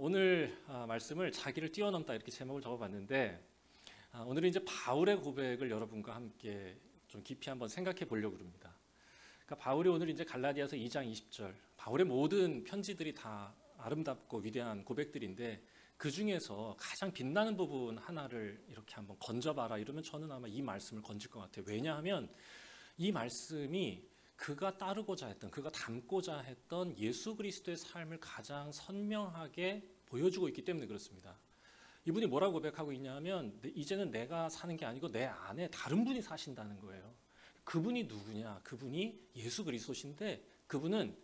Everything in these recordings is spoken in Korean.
오늘 말씀을 자기를 뛰어넘다 이렇게 제목을 적어봤는데 오늘은 이제 바울의 고백을 여러분과 함께 좀 깊이 한번 생각해 보려고 합니다. 그러니까 바울이 오늘 이제 갈라디아서 2장 20절 바울의 모든 편지들이 다 아름답고 위대한 고백들인데 그 중에서 가장 빛나는 부분 하나를 이렇게 한번 건져봐라 이러면 저는 아마 이 말씀을 건질 것 같아요. 왜냐하면 이 말씀이 그가 따르고자 했던, 그가 닮고자 했던 예수 그리스도의 삶을 가장 선명하게 보여주고 있기 때문에 그렇습니다. 이분이 뭐라고 고백하고 있냐면 이제는 내가 사는 게 아니고 내 안에 다른 분이 사신다는 거예요. 그분이 누구냐? 그분이 예수 그리스도신데 그분은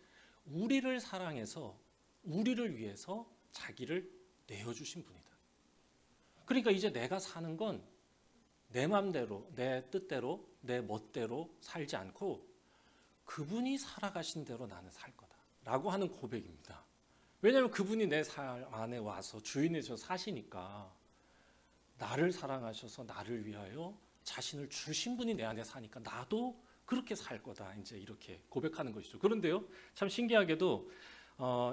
우리를 사랑해서 우리를 위해서 자기를 내어주신 분이다. 그러니까 이제 내가 사는 건 내 마음대로, 내 뜻대로, 내 멋대로 살지 않고 그분이 살아가신 대로 나는 살 거다 라고 하는 고백입니다. 왜냐하면 그분이 내 삶 안에 와서 주인이셔서 사시니까 나를 사랑하셔서 나를 위하여 자신을 주신 분이 내 안에 사니까 나도 그렇게 살 거다 이제 이렇게 고백하는 것이죠. 그런데요 참 신기하게도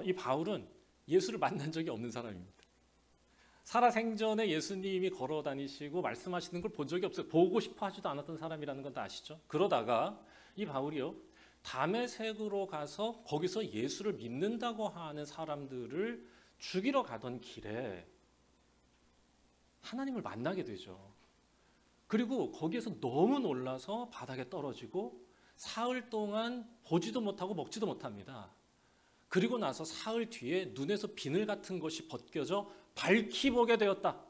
이 바울은 예수를 만난 적이 없는 사람입니다. 살아생전에 예수님이 걸어 다니시고 말씀하시는 걸 본 적이 없어요. 보고 싶어 하지도 않았던 사람이라는 건 다 아시죠? 그러다가 이 바울이요 다메섹으로 가서 거기서 예수를 믿는다고 하는 사람들을 죽이러 가던 길에 하나님을 만나게 되죠. 그리고 거기에서 너무 놀라서 바닥에 떨어지고 사흘 동안 보지도 못하고 먹지도 못합니다. 그리고 나서 사흘 뒤에 눈에서 비늘 같은 것이 벗겨져 밝히 보게 되었다.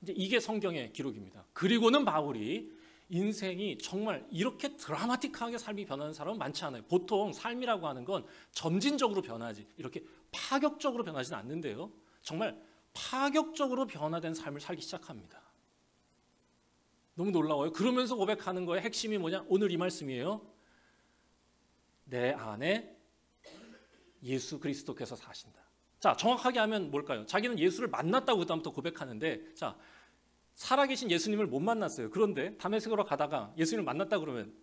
이제 이게 성경의 기록입니다. 그리고는 바울이 인생이 정말 이렇게 드라마틱하게 삶이 변하는 사람은 많지 않아요. 보통 삶이라고 하는 건 점진적으로 변하지 이렇게 파격적으로 변하지는 않는데요. 정말 파격적으로 변화된 삶을 살기 시작합니다. 너무 놀라워요. 그러면서 고백하는 거의 핵심이 뭐냐? 오늘 이 말씀이에요. 내 안에 예수 그리스도께서 사신다. 자, 정확하게 하면 뭘까요? 자기는 예수를 만났다고 그다음부터 고백하는데 자, 살아계신 예수님을 못 만났어요. 그런데 다메섹으로 가다가 예수님을 만났다 그러면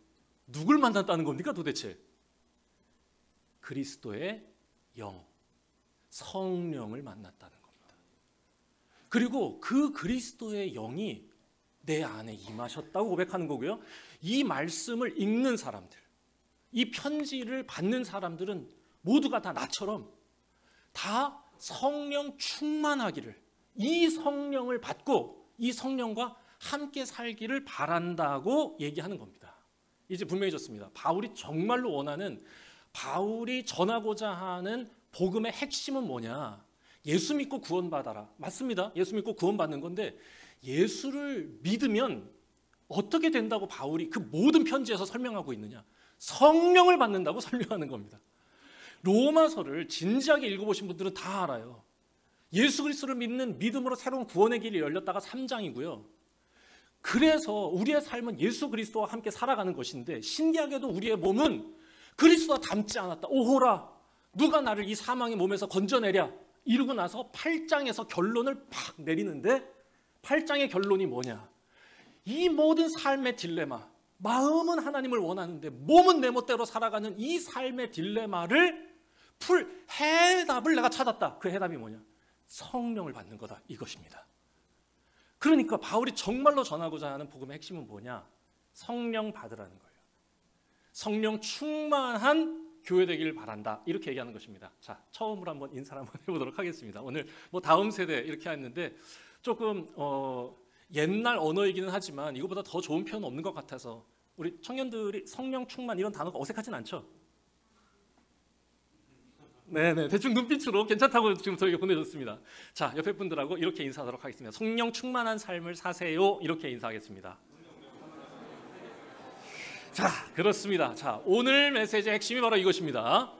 누굴 만났다는 겁니까 도대체? 그리스도의 영, 성령을 만났다는 겁니다. 그리고 그 그리스도의 영이 내 안에 임하셨다고 고백하는 거고요. 이 말씀을 읽는 사람들, 이 편지를 받는 사람들은 모두가 다 나처럼 다 성령 충만하기를, 이 성령을 받고 이 성령과 함께 살기를 바란다고 얘기하는 겁니다. 이제 분명해졌습니다. 바울이 정말로 원하는, 바울이 전하고자 하는 복음의 핵심은 뭐냐? 예수 믿고 구원받아라. 맞습니다. 예수 믿고 구원받는 건데 예수를 믿으면 어떻게 된다고 바울이 그 모든 편지에서 설명하고 있느냐? 성령을 받는다고 설명하는 겁니다. 로마서를 진지하게 읽어보신 분들은 다 알아요. 예수 그리스도를 믿는 믿음으로 새로운 구원의 길이 열렸다가 3장이고요. 그래서 우리의 삶은 예수 그리스도와 함께 살아가는 것인데 신기하게도 우리의 몸은 그리스도와 닮지 않았다. 오호라 누가 나를 이 사망의 몸에서 건져내랴 이러고 나서 8장에서 결론을 팍 내리는데 8장의 결론이 뭐냐? 이 모든 삶의 딜레마, 마음은 하나님을 원하는데 몸은 내 멋대로 살아가는 이 삶의 딜레마를 풀 해답을 내가 찾았다. 그 해답이 뭐냐? 성령을 받는 거다. 이것입니다. 그러니까 바울이 정말로 전하고자 하는 복음의 핵심은 뭐냐? 성령 받으라는 거예요. 성령 충만한 교회 되기를 바란다. 이렇게 얘기하는 것입니다. 자, 처음으로 한번 인사를 한번 해보도록 하겠습니다. 오늘 뭐 다음 세대 이렇게 했는데 조금 옛날 언어이기는 하지만 이거보다 더 좋은 표현은 없는 것 같아서 우리 청년들이 성령 충만 이런 단어가 어색하진 않죠? 네네 대충 눈빛으로 괜찮다고 지금 저에게 보내줬습니다. 자, 옆에 분들하고 이렇게 인사하도록 하겠습니다. 성령 충만한 삶을 사세요. 이렇게 인사하겠습니다. 자, 그렇습니다. 자, 오늘 메시지의 핵심이 바로 이것입니다.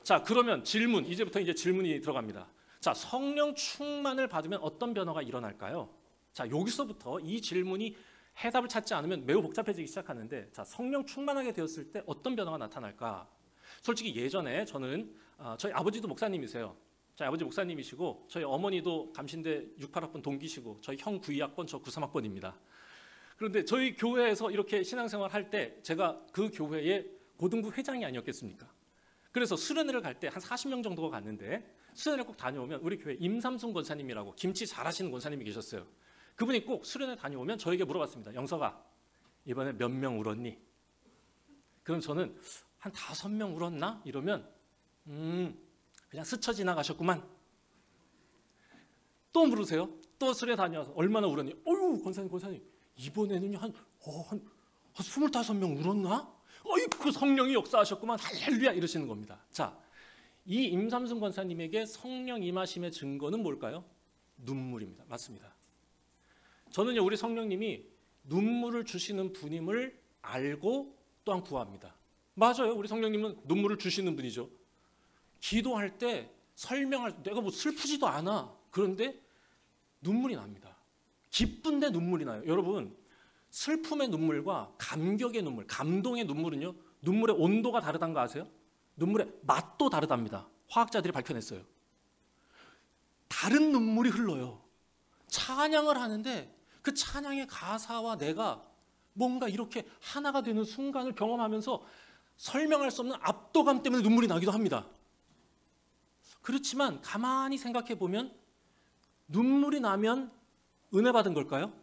자, 그러면 질문, 이제부터 이제 질문이 들어갑니다. 자, 성령 충만을 받으면 어떤 변화가 일어날까요? 자, 여기서부터 이 질문이 해답을 찾지 않으면 매우 복잡해지기 시작하는데 자, 성령 충만하게 되었을 때 어떤 변화가 나타날까? 솔직히 예전에 저는 저희 아버지도 목사님이세요. 저희 아버지 목사님이시고 저희 어머니도 감신대 68학번 동기시고 저희 형 92학번, 저 93학번입니다. 그런데 저희 교회에서 이렇게 신앙생활 할 때 제가 그 교회의 고등부 회장이 아니었겠습니까? 그래서 수련회를 갈 때 한 40명 정도가 갔는데 수련회 꼭 다녀오면 우리 교회 임삼순 권사님이라고 김치 잘하시는 권사님이 계셨어요. 그분이 꼭 수련회 다녀오면 저에게 물어봤습니다. 영석아, 이번에 몇 명 울었니? 그럼 저는 한 5명 울었나? 이러면 그냥 스쳐 지나가셨구만. 또 물으세요. 또 수련회 다녀와서 얼마나 울었니? 어유 권사님 이번에는 한 25명 울었나? 어이구 성령이 역사하셨구만. 할렐루야 이러시는 겁니다. 자, 이 임삼순 권사님에게 성령 임하심의 증거는 뭘까요? 눈물입니다. 맞습니다. 저는요, 우리 성령님이 눈물을 주시는 분임을 알고 또한 구합니다. 맞아요. 우리 성령님은 눈물을 주시는 분이죠. 기도할 때 설명할 때 내가 뭐 슬프지도 않아. 그런데 눈물이 납니다. 기쁜데 눈물이 나요. 여러분, 슬픔의 눈물과 감격의 눈물, 감동의 눈물은요, 눈물의 온도가 다르다는 거 아세요? 눈물의 맛도 다르답니다. 화학자들이 밝혀냈어요. 다른 눈물이 흘러요. 찬양을 하는데 그 찬양의 가사와 내가 뭔가 이렇게 하나가 되는 순간을 경험하면서 설명할 수 없는 압도감 때문에 눈물이 나기도 합니다. 그렇지만 가만히 생각해 보면 눈물이 나면 은혜 받은 걸까요?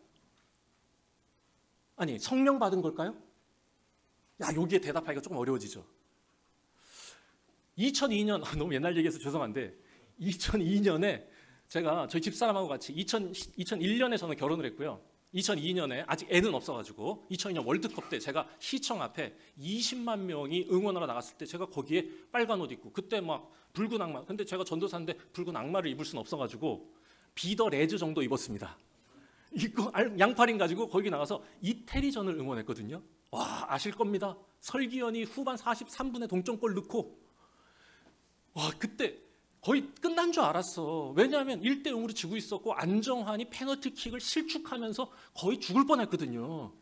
아니, 성령 받은 걸까요? 야, 여기에 대답하기가 조금 어려워지죠. 2002년, 너무 옛날 얘기해서 죄송한데 2002년에 제가 저희 집사람하고 같이 2001년에 저는 결혼을 했고요. 2002년에 아직 애는 없어가지고 2002년 월드컵 때 제가 시청 앞에 20만 명이 응원하러 나갔을 때 제가 거기에 빨간 옷 입고 그때 막 붉은 악마, 근데 제가 전도사인데 붉은 악마를 입을 수는 없어가지고 비더 레즈 정도 입었습니다. 입고 양팔인 가지고 거기 나가서 이태리전을 응원했거든요. 와, 아실 겁니다. 설기현이 후반 43분에 동점골 넣고 와, 그때 거의 끝난 줄 알았어. 왜냐하면 1대0으로 지고 있었고 안정환이 페널티킥을 실축하면서 거의 죽을 뻔했거든요.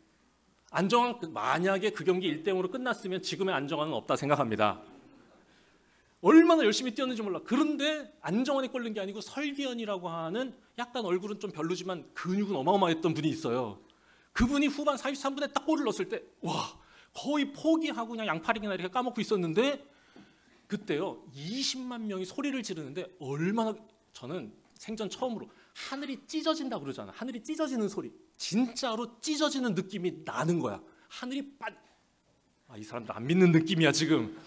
안정환, 만약에 그 경기 1대0으로 끝났으면 지금의 안정환은 없다 생각합니다. 얼마나 열심히 뛰었는지 몰라. 그런데 안정환이 골른 게 아니고 설기현이라고 하는 약간 얼굴은 좀 별로지만 근육은 어마어마했던 분이 있어요. 그분이 후반 43분에 딱 골을 넣었을 때 와, 거의 포기하고 그냥 양팔이나 이렇게 까먹고 있었는데 그때요 20만 명이 소리를 지르는데 얼마나, 저는 생전 처음으로 하늘이 찢어진다 그러잖아. 하늘이 찢어지는 소리, 진짜로 찢어지는 느낌이 나는 거야. 하늘이 이 사람들 안 믿는 느낌이야 지금.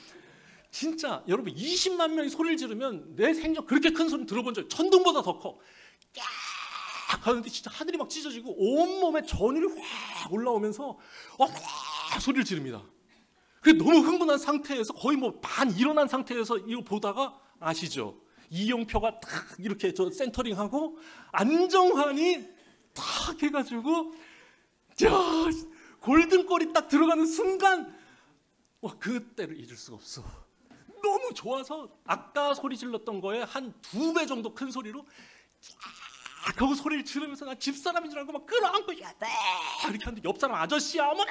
진짜 여러분 20만 명이 소리를 지르면 내 생전 그렇게 큰 소리 들어본 적, 천둥보다 더 커. 깍 하는데 진짜 하늘이 막 찢어지고 온몸에 전율이 확 올라오면서 소리를 지릅니다. 그게 너무 흥분한 상태에서 거의 뭐 반 일어난 상태에서 이거 보다가 아시죠? 이용표가 딱 이렇게 저 센터링하고 안정환이 딱 해가지고 자 골든골이 딱 들어가는 순간 그때를 잊을 수가 없어. 너무 좋아서 아까 소리 질렀던 거에 한 2배 정도 큰 소리로 그 소리를 지르면서 나 집사람인 줄 알고 막 끌어안고 야, 이렇게 하는데 옆 사람 아저씨야 어머나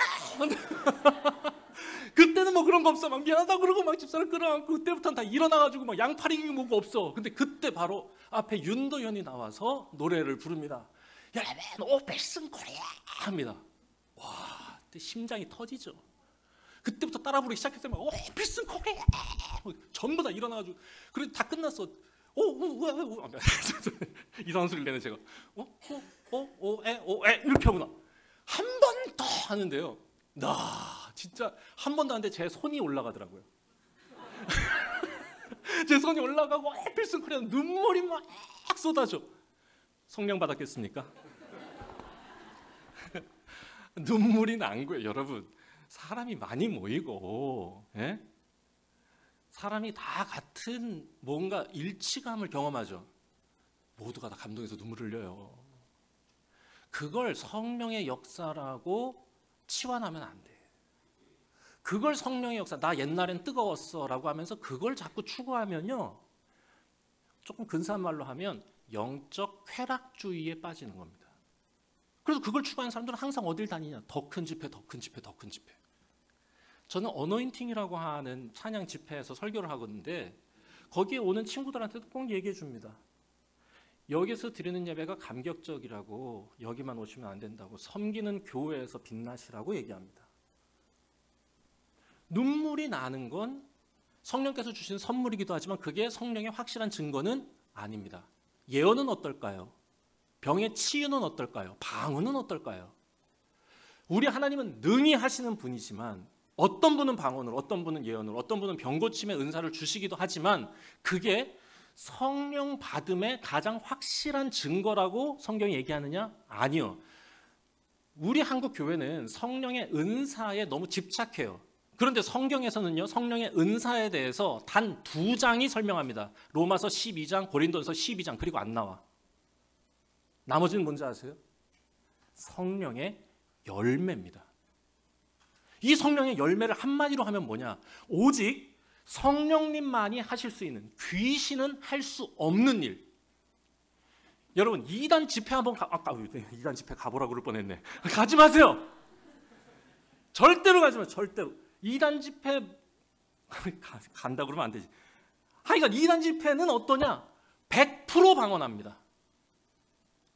그때는 뭐 그런 거 없어. 막 미안하다 그러고 막 집사람 끌어안고 그때부터는 다 일어나가지고 막 양팔이 뭐가 없어. 근데 그때 바로 앞에 윤도현이 나와서 노래를 부릅니다. 여러분 오페슨 코리아 합니다. 와, 그때 심장이 터지죠. 그때부터 따라 부르기 시작했어요. 오페슨 코리아 전부 다 일어나가지고 그래 다 끝났어. 이상한 소리를 내는 제가 오에 이렇게 하구나. 한 번 더 하는데요. 나 진짜 한 번도 안 돼. 제 손이 올라가더라고요. 제 손이 올라가고 필승 코리아 눈물이 막 쏟아져. 성령 받았겠습니까? 눈물이 난 거예요. 여러분, 사람이 많이 모이고 사람이 다 같은 뭔가 일치감을 경험하죠. 모두가 다 감동해서 눈물을 흘려요. 그걸 성령의 역사라고 치환하면 안 돼. 그걸 성령의 역사, 나 옛날엔 뜨거웠어 라고 하면서 그걸 자꾸 추구하면요, 조금 근사한 말로 하면 영적 쾌락주의에 빠지는 겁니다. 그래서 그걸 추구하는 사람들은 항상 어딜 다니냐, 더 큰 집회, 더 큰 집회, 더 큰 집회. 저는 어노인팅이라고 하는 찬양 집회에서 설교를 하거든요. 거기에 오는 친구들한테도 꼭 얘기해 줍니다. 여기서 드리는 예배가 감격적이라고, 여기만 오시면 안 된다고, 섬기는 교회에서 빛나시라고 얘기합니다. 눈물이 나는 건 성령께서 주신 선물이기도 하지만 그게 성령의 확실한 증거는 아닙니다. 예언은 어떨까요? 병의 치유는 어떨까요? 방언은 어떨까요? 우리 하나님은 능히 하시는 분이지만 어떤 분은 방언으로, 어떤 분은 예언으로, 어떤 분은 병고침의 은사를 주시기도 하지만 그게 성령 받음의 가장 확실한 증거라고 성경이 얘기하느냐? 아니요. 우리 한국 교회는 성령의 은사에 너무 집착해요. 그런데 성경에서는요, 성령의 은사에 대해서 단 2장이 설명합니다. 로마서 12장, 고린도서 12장, 그리고 안 나와. 나머지는 뭔지 아세요? 성령의 열매입니다. 이 성령의 열매를 한마디로 하면 뭐냐? 오직 성령님만이 하실 수 있는, 귀신은 할 수 없는 일. 여러분, 이단 집회 한번 아까 이단 집회 가보라고 그럴 뻔했네. 가지 마세요. 절대로 가지 마세요. 절대로. 이단 집회 간다 그러면 안 되지. 하여간 이단 집회는 어떠냐? 100% 방언합니다.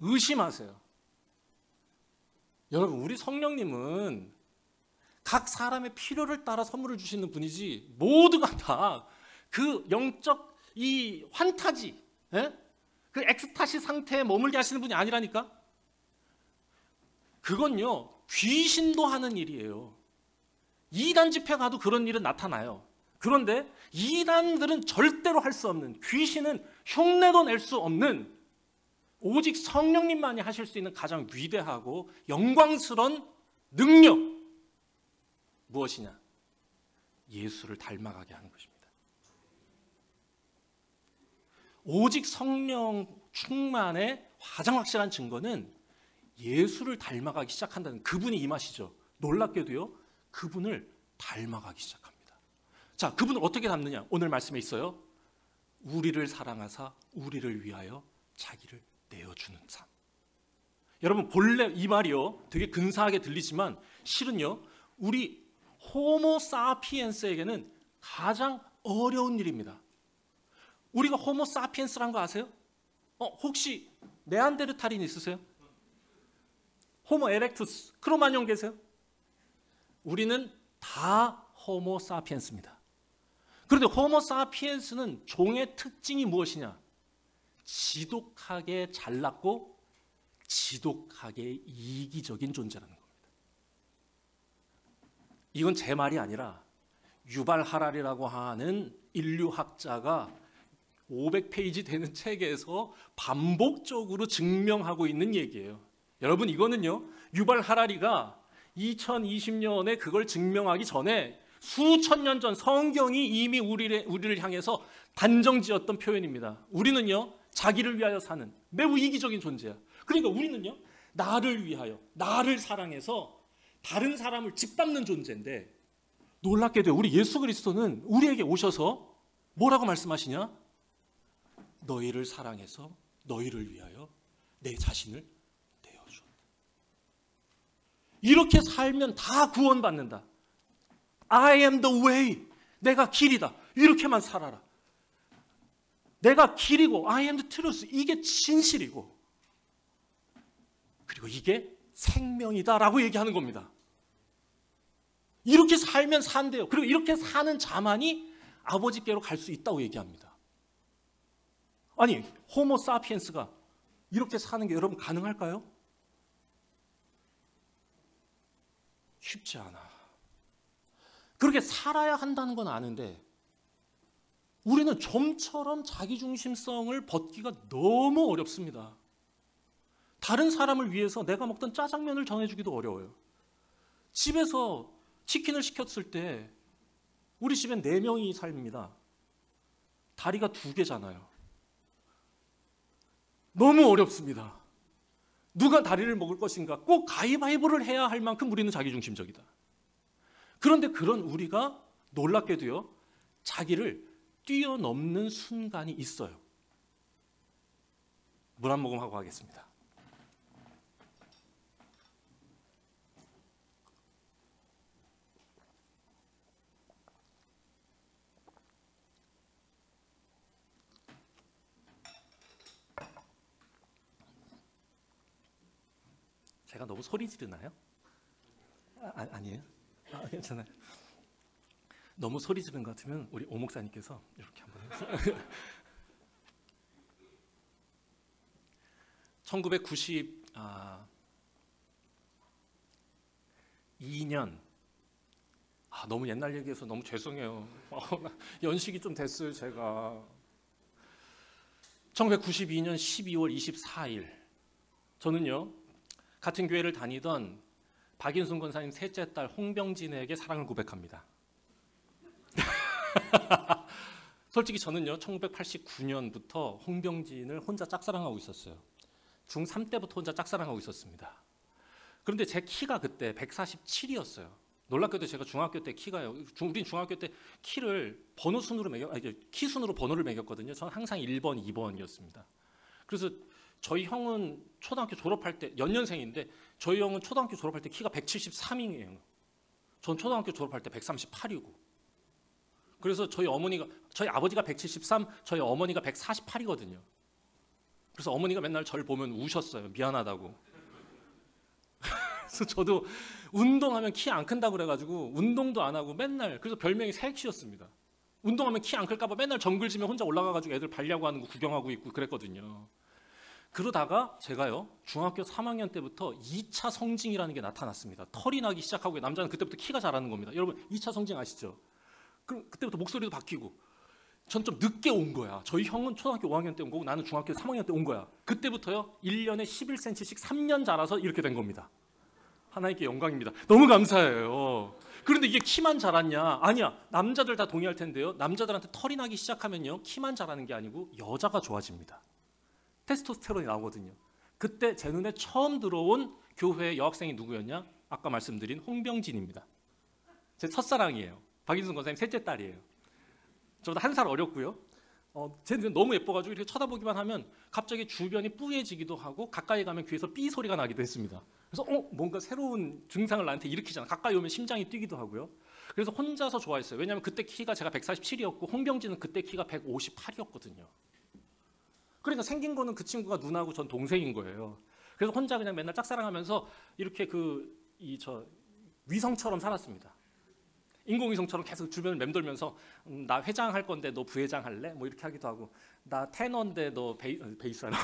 의심하세요. 여러분, 우리 성령님은 각 사람의 필요를 따라 선물을 주시는 분이지 모두가 다 그 영적 이 환타지, 그 엑스타시 상태에 머물게 하시는 분이 아니라니까. 그건요, 귀신도 하는 일이에요. 이단 집회 가도 그런 일은 나타나요. 그런데 이단들은 절대로 할 수 없는, 귀신은 흉내도 낼 수 없는, 오직 성령님만이 하실 수 있는 가장 위대하고 영광스러운 능력, 무엇이냐? 예수를 닮아가게 하는 것입니다. 오직 성령 충만의 가장 확실한 증거는 예수를 닮아가기 시작한다는, 그분이 임하시죠. 놀랍게도요, 그분을 닮아가기 시작합니다. 자, 그분을 어떻게 닮느냐? 오늘 말씀에 있어요. 우리를 사랑하사 우리를 위하여 자기를 내어주는 삶. 여러분, 본래 이 말이요, 되게 근사하게 들리지만 실은요, 우리 호모 사피엔스에게는 가장 어려운 일입니다. 우리가 호모 사피엔스란 거 아세요? 혹시 네안데르탈인 있으세요? 호모 에렉투스, 크로마뇽 계세요? 우리는 다 호모 사피엔스입니다. 그런데 호모 사피엔스는 종의 특징이 무엇이냐? 지독하게 잘났고 지독하게 이기적인 존재라는 겁니다. 이건 제 말이 아니라 유발 하랄이라고 하는 인류학자가 500페이지 되는 책에서 반복적으로 증명하고 있는 얘기예요. 여러분, 이거는요, 유발 하랄이가 2020년에 그걸 증명하기 전에 수천 년 전 성경이 이미 우리를 향해서 단정지었던 표현입니다. 우리는요, 자기를 위하여 사는 매우 이기적인 존재야. 그러니까 우리는요, 나를 위하여, 나를 사랑해서 다른 사람을 짓밟는 존재인데, 놀랍게도 우리 예수 그리스도는 우리에게 오셔서 뭐라고 말씀하시냐? 너희를 사랑해서 너희를 위하여 내 자신을 내어주었다. 이렇게 살면 다 구원받는다. I am the way. 내가 길이다. 이렇게만 살아라. 내가 길이고 I am the truth. 이게 진실이고, 그리고 이게 생명이다라고 얘기하는 겁니다. 이렇게 살면 산대요. 그리고 이렇게 사는 자만이 아버지께로 갈 수 있다고 얘기합니다. 아니, 호모 사피엔스가 이렇게 사는 게 여러분 가능할까요? 쉽지 않아. 그렇게 살아야 한다는 건 아는데 우리는 좀처럼 자기중심성을 벗기가 너무 어렵습니다. 다른 사람을 위해서 내가 먹던 짜장면을 전해주기도 어려워요. 집에서 치킨을 시켰을 때 우리 집엔 4명이 삽니다. 다리가 2개잖아요. 너무 어렵습니다. 누가 다리를 먹을 것인가 꼭 가위바위보를 해야 할 만큼 우리는 자기중심적이다. 그런데 그런 우리가 놀랍게도요, 자기를 뛰어넘는 순간이 있어요. 물 한 모금 하고 하겠습니다. 제가 너무 소리 지르나요? 아니에요? 괜찮아요. 너무 소리 지르는 것 같으면 우리 오 목사님께서 이렇게 한번 해주세요. 1992년 너무 옛날 얘기해서 너무 죄송해요. 연식이 좀 됐어요 제가. 1992년 12월 24일 저는요 같은 교회를 다니던 박인순 권사님 셋째 딸 홍병진에게 사랑을 고백합니다. 솔직히 저는요 1989년부터 홍병진을 혼자 짝사랑하고 있었어요. 중3 때부터 혼자 짝사랑하고 있었습니다. 그런데 제 키가 그때 147이었어요. 놀랍게도 제가 중학교 때 키가요. 우린 중학교 때 키를 번호 순으로 키 순으로 번호를 매겼거든요. 저는 항상 1번, 2번이었습니다. 그래서 저희 형은 초등학교 졸업할 때 연년생인데 저희 형은 초등학교 졸업할 때 키가 173이에요. 전 초등학교 졸업할 때 138이고. 그래서 저희 아버지가 173, 저희 어머니가 148이거든요. 그래서 어머니가 맨날 저를 보면 우셨어요. 미안하다고. 그래서 저도 운동하면 키 안 큰다고 그래가지고 운동도 안 하고 맨날 그래서 별명이 새키였습니다. 운동하면 키 안 클까 봐 맨날 정글짐에 혼자 올라가가지고 애들 발려고 하는 거 구경하고 있고 그랬거든요. 그러다가 제가요 중학교 3학년 때부터 2차 성징이라는 게 나타났습니다. 털이 나기 시작하고 남자는 그때부터 키가 자라는 겁니다. 여러분 2차 성징 아시죠? 그럼 그때부터 목소리도 바뀌고 전 좀 늦게 온 거야. 저희 형은 초등학교 5학년 때 온 거고 나는 중학교 3학년 때 온 거야. 그때부터요 1년에 11cm씩 3년 자라서 이렇게 된 겁니다. 하나님께 영광입니다. 너무 감사해요. 그런데 이게 키만 자랐냐? 아니야. 남자들 다 동의할 텐데요. 남자들한테 털이 나기 시작하면요 키만 자라는 게 아니고 여자가 좋아집니다. 테스토스테론이 나오거든요. 그때 제 눈에 처음 들어온 교회 여학생이 누구였냐? 아까 말씀드린 홍병진입니다. 제 첫사랑이에요. 박인순 권사님 셋째 딸이에요. 저보다 1살 어렸고요. 제 눈에 너무 예뻐가지고 이렇게 쳐다보기만 하면 갑자기 주변이 뿌얘지기도 하고 가까이 가면 귀에서 삐 소리가 나기도 했습니다. 그래서 뭔가 새로운 증상을 나한테 일으키잖아. 가까이 오면 심장이 뛰기도 하고요. 그래서 혼자서 좋아했어요. 왜냐하면 그때 키가 제가 147이었고 홍병진은 그때 키가 158이었거든요. 그러니까 생긴 거는 그 친구가 누나고 전 동생인 거예요. 그래서 혼자 그냥 맨날 짝사랑하면서 이렇게 위성처럼 살았습니다. 인공위성처럼 계속 주변을 맴돌면서 나 회장 할 건데 너 부회장 할래? 뭐 이렇게 하기도 하고 나 테너인데 너 베이스 할래?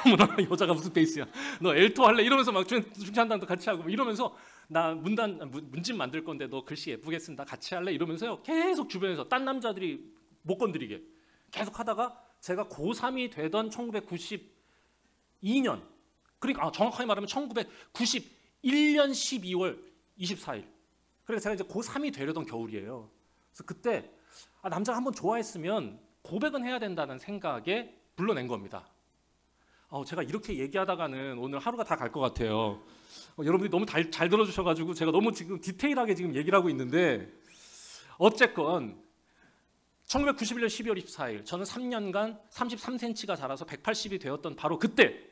여자가 무슨 베이스야? 너 엘토 할래? 이러면서 막 중찬단도 같이 하고 이러면서 나 문집 만들 건데 너 글씨 예쁘게 쓴다 같이 할래? 이러면서요 계속 주변에서 딴 남자들이 못 건드리게 계속 하다가 제가 고3이 되던 1992년 그러니까 정확하게 말하면 1991년 12월 24일 그래서 제가 이제 고3이 되려던 겨울이에요. 그래서 그때 남자가 한번 좋아했으면 고백은 해야 된다는 생각에 불러낸 겁니다. 제가 이렇게 얘기하다가는 오늘 하루가 다 갈 것 같아요. 여러분들이 너무 잘 들어주셔가지고 제가 너무 지금 디테일하게 지금 얘기를 하고 있는데 어쨌건 1991년 12월 24일 저는 3년간 33cm가 자라서 180이 되었던 바로 그때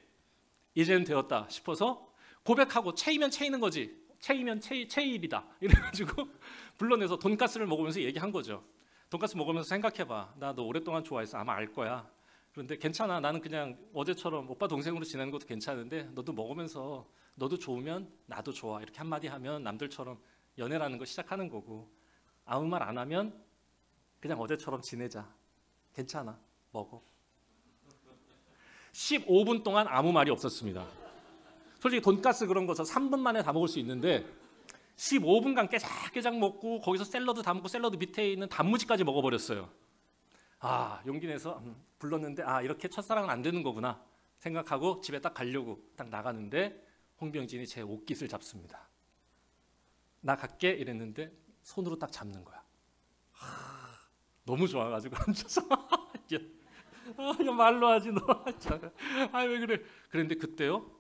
이제는 되었다 싶어서 고백하고 체이면 체이는 거지. 체이면 체일이다 이래가지고 불러내서 돈가스를 먹으면서 얘기한 거죠. 돈가스 먹으면서 생각해봐. 나 너 오랫동안 좋아했어. 아마 알 거야. 그런데 괜찮아. 나는 그냥 어제처럼 오빠 동생으로 지내는 것도 괜찮은데 너도 먹으면서 너도 좋으면 나도 좋아. 이렇게 한마디 하면 남들처럼 연애라는 거 시작하는 거고 아무 말 안 하면 그냥 어제처럼 지내자. 괜찮아. 먹어. 15분 동안 아무 말이 없었습니다. 솔직히 돈가스 그런 거 저 3분 만에 다 먹을 수 있는데 15분간 깨작깨작 먹고 거기서 샐러드 다 먹고 샐러드 밑에 있는 단무지까지 먹어버렸어요. 용기 내서 불렀는데 이렇게 첫사랑은 안 되는 거구나 생각하고 집에 딱 가려고 딱 나가는데 홍병진이 제 옷깃을 잡습니다. 나 갈게 이랬는데 손으로 딱 잡는 거야. 너무 좋아가지고 앉아서 이거 말로 하지 너. 왜 그래. 그런데 그때요.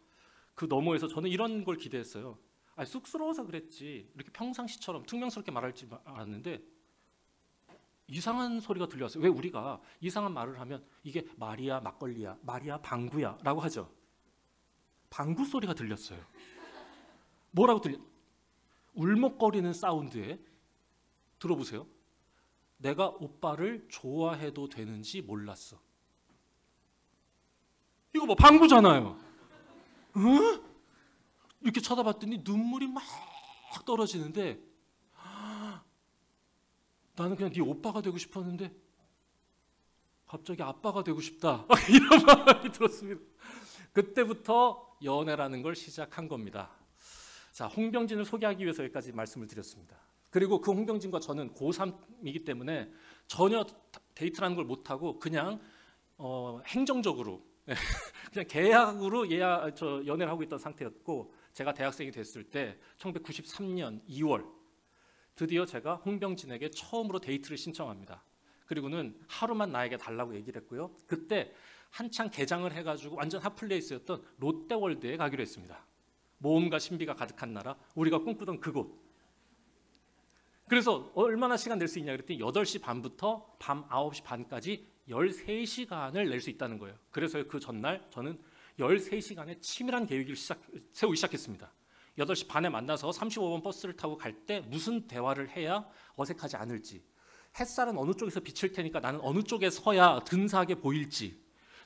그 너머에서 저는 이런 걸 기대했어요. 쑥스러워서 그랬지. 이렇게 평상시처럼 퉁명스럽게 말할지 알았는데 이상한 소리가 들려왔어요. 왜 우리가 이상한 말을 하면 이게 말이야 막걸리야 말이야 방구야 라고 하죠. 방구 소리가 들렸어요. 뭐라고 울먹거리는 사운드에 들어보세요. 내가 오빠를 좋아해도 되는지 몰랐어. 이거 뭐 방구잖아요. 이렇게 쳐다봤더니 눈물이 막 떨어지는데 나는 그냥 네 오빠가 되고 싶었는데 갑자기 아빠가 되고 싶다. 이런 마음이 들었습니다. 그때부터 연애라는 걸 시작한 겁니다. 자, 홍병진을 소개하기 위해서 여기까지 말씀을 드렸습니다. 그리고 그 홍병진과 저는 고3이기 때문에 전혀 데이트라는 걸 못하고 그냥 행정적으로 그냥 계약으로 연애를 하고 있던 상태였고, 제가 대학생이 됐을 때 1993년 2월 드디어 제가 홍병진에게 처음으로 데이트를 신청합니다. 그리고는 하루만 나에게 달라고 얘기를 했고요. 그때 한창 개장을 해가지고 완전 핫플레이스였던 롯데월드에 가기로 했습니다. 모험과 신비가 가득한 나라, 우리가 꿈꾸던 그곳. 그래서 얼마나 시간 낼 수 있냐 그랬더니 8시 반부터 밤 9시 반까지 13시간을 낼 수 있다는 거예요. 그래서 그 전날 저는 13시간의 치밀한 계획을 세우기 시작했습니다. 8시 반에 만나서 35번 버스를 타고 갈 때 무슨 대화를 해야 어색하지 않을지, 햇살은 어느 쪽에서 비칠 테니까 나는 어느 쪽에 서야 근사하게 보일지,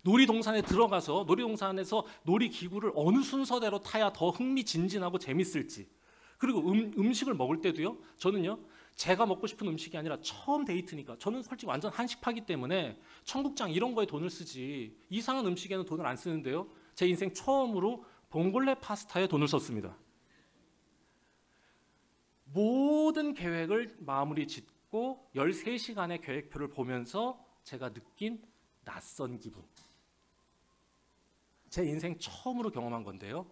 놀이동산에 들어가서 놀이동산에서 놀이기구를 어느 순서대로 타야 더 흥미진진하고 재밌을지, 그리고 음식을 먹을 때도요, 저는요 제가 먹고 싶은 음식이 아니라 처음 데이트니까, 저는 솔직히 완전 한식파기 때문에 청국장 이런 거에 돈을 쓰지 이상한 음식에는 돈을 안 쓰는데요, 제 인생 처음으로 봉골레 파스타에 돈을 썼습니다. 모든 계획을 마무리 짓고 13시간의 계획표를 보면서 제가 느낀 낯선 기분, 제 인생 처음으로 경험한 건데요,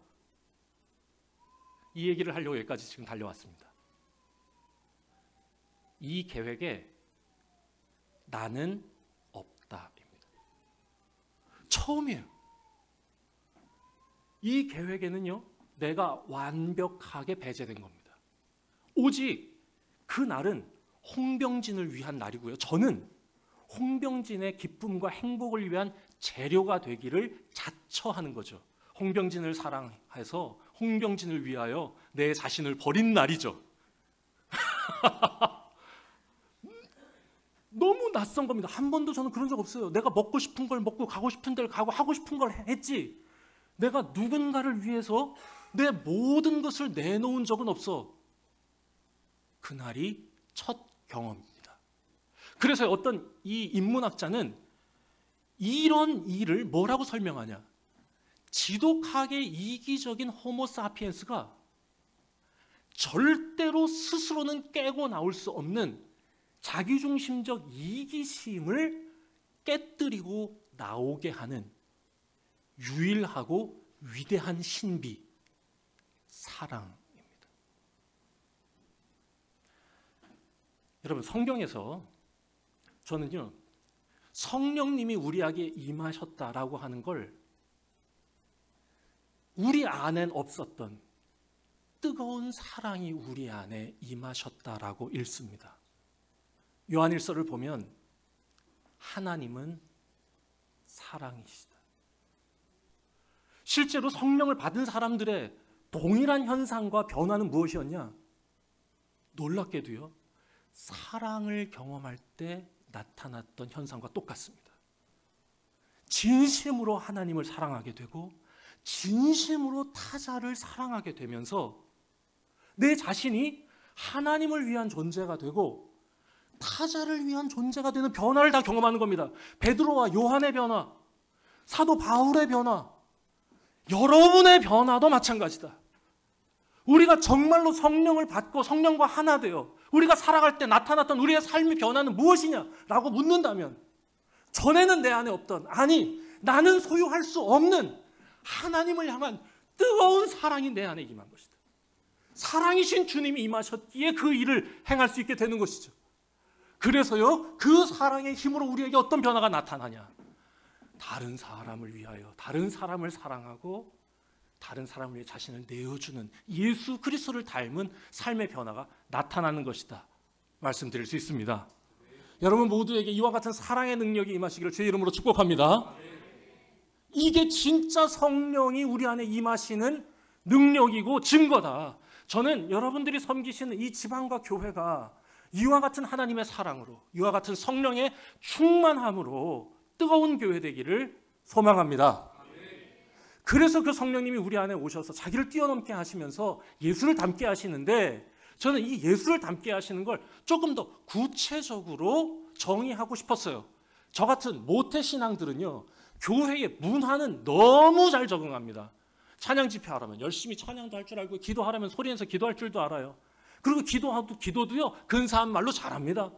이 얘기를 하려고 여기까지 지금 달려왔습니다. 이 계획에 나는 없다입니다. 처음이에요. 이 계획에는요, 내가 완벽하게 배제된 겁니다. 오직 그 날은 홍병진을 위한 날이고요, 저는 홍병진의 기쁨과 행복을 위한 재료가 되기를 자처하는 거죠. 홍병진을 사랑해서 홍병진을 위하여 내 자신을 버린 날이죠. 너무 낯선 겁니다. 한 번도 저는 그런 적 없어요. 내가 먹고 싶은 걸 먹고 가고 싶은 데를 가고 하고 싶은 걸 했지, 내가 누군가를 위해서 내 모든 것을 내놓은 적은 없어. 그날이 첫 경험입니다. 그래서 어떤 이 인문학자는 이런 일을 뭐라고 설명하냐, 지독하게 이기적인 호모사피엔스가 절대로 스스로는 깨고 나올 수 없는 자기중심적 이기심을 깨뜨리고 나오게 하는 유일하고 위대한 신비, 사랑입니다. 여러분, 성경에서 저는요, 성령님이 우리에게 임하셨다라고 하는 걸 우리 안엔 없었던 뜨거운 사랑이 우리 안에 임하셨다라고 읽습니다. 요한일서를 보면 하나님은 사랑이시다. 실제로 성령을 받은 사람들의 동일한 현상과 변화는 무엇이었냐? 놀랍게도요, 사랑을 경험할 때 나타났던 현상과 똑같습니다. 진심으로 하나님을 사랑하게 되고 진심으로 타자를 사랑하게 되면서 내 자신이 하나님을 위한 존재가 되고 타자를 위한 존재가 되는 변화를 다 경험하는 겁니다. 베드로와 요한의 변화, 사도 바울의 변화, 여러분의 변화도 마찬가지다. 우리가 정말로 성령을 받고 성령과 하나 되어 우리가 살아갈 때 나타났던 우리의 삶의 변화는 무엇이냐라고 묻는다면, 전에는 내 안에 없던, 아니 나는 소유할 수 없는 하나님을 향한 뜨거운 사랑이 내 안에 임한 것이다. 사랑이신 주님이 임하셨기에 그 일을 행할 수 있게 되는 것이죠. 그래서요, 그 사랑의 힘으로 우리에게 어떤 변화가 나타나냐, 다른 사람을 위하여 다른 사람을 사랑하고 다른 사람을 위해 자신을 내어주는 예수 그리스도를 닮은 삶의 변화가 나타나는 것이다 말씀드릴 수 있습니다. 여러분 모두에게 이와 같은 사랑의 능력이 임하시기를 주의 이름으로 축복합니다. 이게 진짜 성령이 우리 안에 임하시는 능력이고 증거다. 저는 여러분들이 섬기시는 이 지방과 교회가 이와 같은 하나님의 사랑으로, 이와 같은 성령의 충만함으로 뜨거운 교회 되기를 소망합니다. 그래서 그 성령님이 우리 안에 오셔서 자기를 뛰어넘게 하시면서 예수를 닮게 하시는데, 저는 이 예수를 닮게 하시는 걸 조금 더 구체적으로 정의하고 싶었어요. 저 같은 모태신앙들은요, 교회의 문화는 너무 잘 적응합니다. 찬양 집회 하라면 열심히 찬양도 할 줄 알고, 기도하라면 소리내서 기도할 줄도 알아요. 그리고 기도도요, 근사한 말로 잘합니다.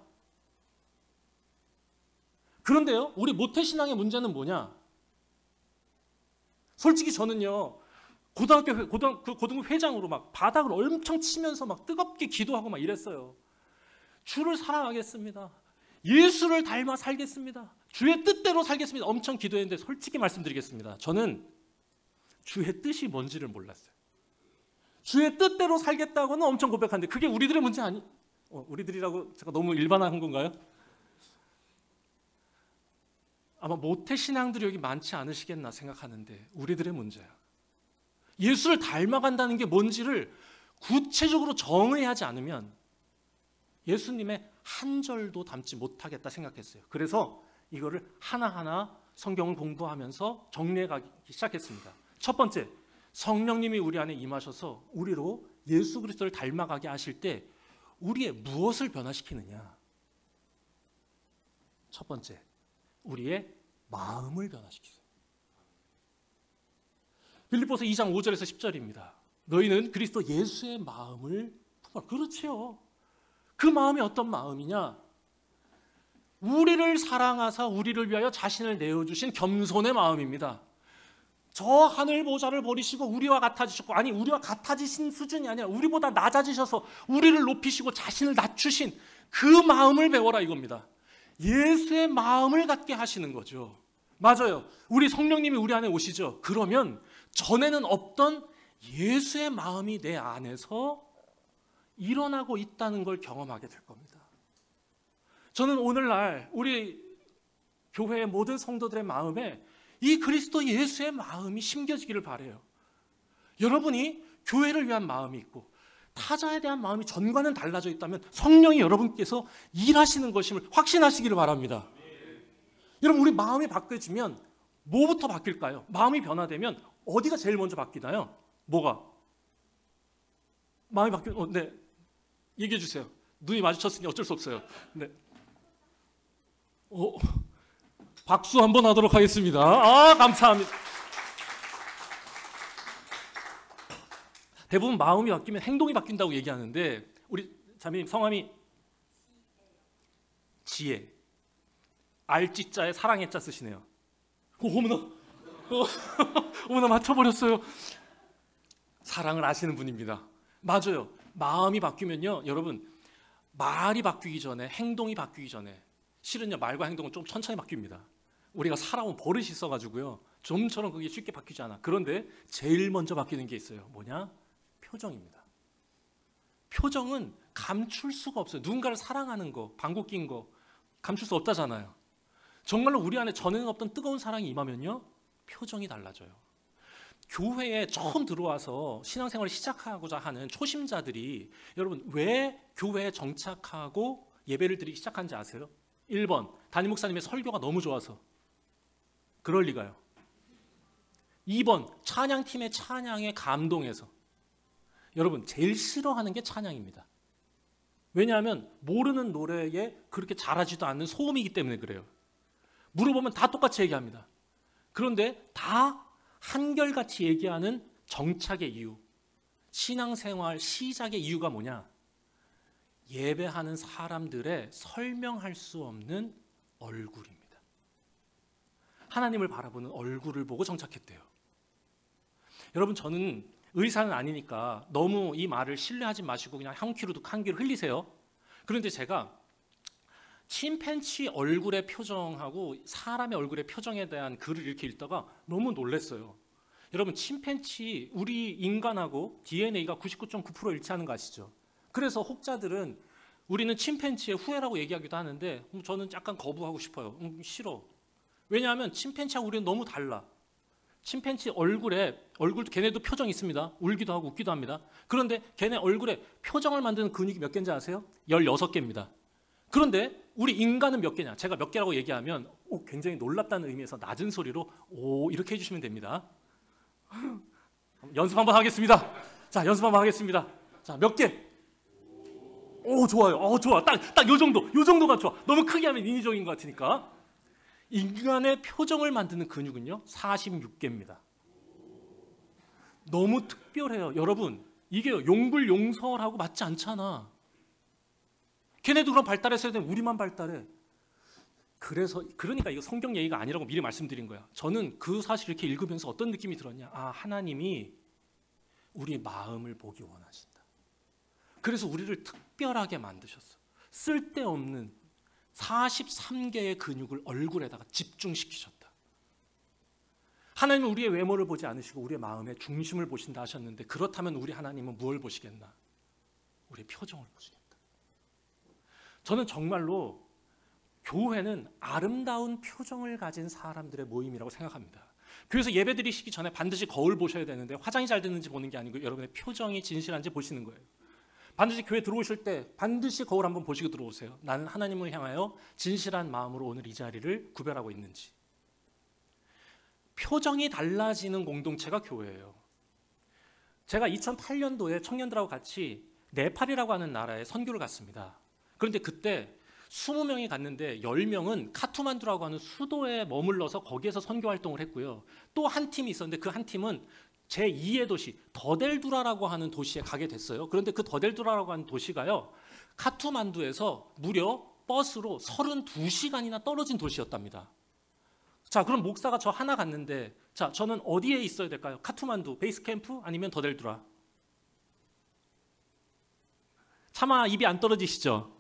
그런데요, 우리 모태신앙의 문제는 뭐냐? 솔직히 저는요, 고등부 회장으로 막 바닥을 엄청 치면서 막 뜨겁게 기도하고 막 이랬어요. 주를 사랑하겠습니다. 예수를 닮아 살겠습니다. 주의 뜻대로 살겠습니다. 엄청 기도했는데 솔직히 말씀드리겠습니다. 저는 주의 뜻이 뭔지를 몰랐어요. 주의 뜻대로 살겠다고는 엄청 고백하는데 그게 우리들의 문제 아니? 우리들이라고 제가 너무 일반화한 건가요? 아마 모태신앙들이 여기 많지 않으시겠나 생각하는데 우리들의 문제야. 예수를 닮아간다는 게 뭔지를 구체적으로 정의하지 않으면 예수님의 한 절도 닮지 못하겠다 생각했어요. 그래서 이거를 하나하나 성경을 공부하면서 정리해 가기 시작했습니다. 첫 번째, 성령님이 우리 안에 임하셔서 우리로 예수 그리스도를 닮아가게 하실 때 우리의 무엇을 변화시키느냐? 첫 번째, 우리의 마음을 변화시키세요. 빌립보서 2장 5절에서 10절입니다. 너희는 그리스도 예수의 마음을 품어라. 그렇지요. 그 마음이 어떤 마음이냐? 우리를 사랑하사 우리를 위하여 자신을 내어주신 겸손의 마음입니다. 저 하늘 보좌를 버리시고 우리와 같아지셨고, 아니 우리와 같아지신 수준이 아니라 우리보다 낮아지셔서 우리를 높이시고 자신을 낮추신 그 마음을 배워라 이겁니다. 예수의 마음을 갖게 하시는 거죠. 맞아요. 우리 성령님이 우리 안에 오시죠. 그러면 전에는 없던 예수의 마음이 내 안에서 일어나고 있다는 걸 경험하게 될 겁니다. 저는 오늘날 우리 교회의 모든 성도들의 마음에 이 그리스도 예수의 마음이 심겨지기를 바라요. 여러분이 교회를 위한 마음이 있고 타자에 대한 마음이 전과는 달라져 있다면 성령이 여러분께서 일하시는 것임을 확신하시기를 바랍니다. 여러분, 우리 마음이 바뀌어지면 뭐부터 바뀔까요? 마음이 변화되면 어디가 제일 먼저 바뀌나요? 뭐가? 마음이 네, 얘기해 주세요. 눈이 마주쳤으니 어쩔 수 없어요. 네. 박수 한번 하도록 하겠습니다. 감사합니다. 대부분 마음이 바뀌면 행동이 바뀐다고 얘기하는데 우리 자매님 성함이 지혜, 알지자에 사랑의 자 쓰시네요. 어머나 맞춰버렸어요. 사랑을 아시는 분입니다. 맞아요. 마음이 바뀌면요, 여러분, 말이 바뀌기 전에, 행동이 바뀌기 전에, 실은요 말과 행동은 좀 천천히 바뀝니다. 우리가 살아온 버릇이 있어가지고요, 좀처럼 그게 쉽게 바뀌지 않아. 그런데 제일 먼저 바뀌는 게 있어요. 뭐냐? 표정입니다. 표정은 감출 수가 없어요. 누군가를 사랑하는 거, 방귀 낀 거 감출 수 없다잖아요. 정말로 우리 안에 전에는 없던 뜨거운 사랑이 임하면요, 표정이 달라져요. 교회에 처음 들어와서 신앙생활을 시작하고자 하는 초심자들이 여러분 왜 교회에 정착하고 예배를 드리기 시작한지 아세요? 1번, 담임 목사님의 설교가 너무 좋아서. 그럴 리가요. 2번, 찬양팀의 찬양에 감동해서. 여러분, 제일 싫어하는 게 찬양입니다. 왜냐하면 모르는 노래에 그렇게 잘하지도 않는 소음이기 때문에 그래요. 물어보면 다 똑같이 얘기합니다. 그런데 다 한결같이 얘기하는 정착의 이유, 신앙생활 시작의 이유가 뭐냐? 예배하는 사람들의 설명할 수 없는 얼굴입니다. 하나님을 바라보는 얼굴을 보고 정착했대요. 여러분, 저는 의사는 아니니까 너무 이 말을 신뢰하지 마시고 그냥 한 귀로 듣고 한 귀로 흘리세요. 그런데 제가 침팬치 얼굴의 표정하고 사람의 얼굴의 표정에 대한 글을 이렇게 읽다가 너무 놀랐어요. 여러분, 침팬치, 우리 인간하고 DNA가 99.9% 일치하는 거 아시죠? 그래서 혹자들은 우리는 침팬치의 후예라고 얘기하기도 하는데 저는 약간 거부하고 싶어요. 싫어. 왜냐하면 침팬치하고 우리는 너무 달라. 침팬치 얼굴도 걔네도 표정이 있습니다. 울기도 하고 웃기도 합니다. 그런데 걔네 얼굴에 표정을 만드는 근육이 몇 개인지 아세요? 16개입니다. 그런데 우리 인간은 몇 개냐? 제가 몇 개라고 얘기하면 굉장히 놀랍다는 의미에서 낮은 소리로 이렇게 해주시면 됩니다. 연습 한번 하겠습니다. 자, 연습 한번 하겠습니다. 자, 몇 개? 오, 좋아요. 좋아. 딱 요 정도가 좋아. 너무 크게 하면 인위적인 것 같으니까. 인간의 표정을 만드는 근육은요, 46개입니다. 너무 특별해요. 여러분, 이게 용불용설하고 맞지 않잖아. 걔네도 그럼 발달했어야 되는데 우리만 발달해. 그러니까 이거 성경 얘기가 아니라고 미리 말씀드린 거야. 저는 그 사실 이렇게 읽으면서 어떤 느낌이 들었냐. 하나님이 우리 마음을 보기 원하신다. 그래서 우리를 특별하게 만드셨어. 쓸데없는 43개의 근육을 얼굴에다가 집중시키셨다. 하나님은 우리의 외모를 보지 않으시고 우리의 마음의 중심을 보신다 하셨는데, 그렇다면 우리 하나님은 무엇을 보시겠나? 우리의 표정을 보시겠다. 저는 정말로 교회는 아름다운 표정을 가진 사람들의 모임이라고 생각합니다. 그래서 예배 드리시기 전에 반드시 거울 보셔야 되는데, 화장이 잘 됐는지 보는 게 아니고 여러분의 표정이 진실한지 보시는 거예요. 반드시 교회 들어오실 때 반드시 거울 한번 보시고 들어오세요. 나는 하나님을 향하여 진실한 마음으로 오늘 이 자리를 구별하고 있는지. 표정이 달라지는 공동체가 교회예요. 제가 2008년도에 청년들하고 같이 네팔이라고 하는 나라에 선교를 갔습니다. 그런데 그때 20명이 갔는데 10명은 카투만두라고 하는 수도에 머물러서 거기에서 선교 활동을 했고요. 또 한 팀이 있었는데 그 한 팀은 제2의 도시 더델두라라고 하는 도시에 가게 됐어요. 그런데 그 더델두라라고 하는 도시가요, 카투만두에서 무려 버스로 32시간이나 떨어진 도시였답니다. 자, 그럼 목사가 저 하나 갔는데, 자, 저는 어디에 있어야 될까요? 카투만두 베이스 캠프 아니면 더델두라? 차마 입이 안 떨어지시죠?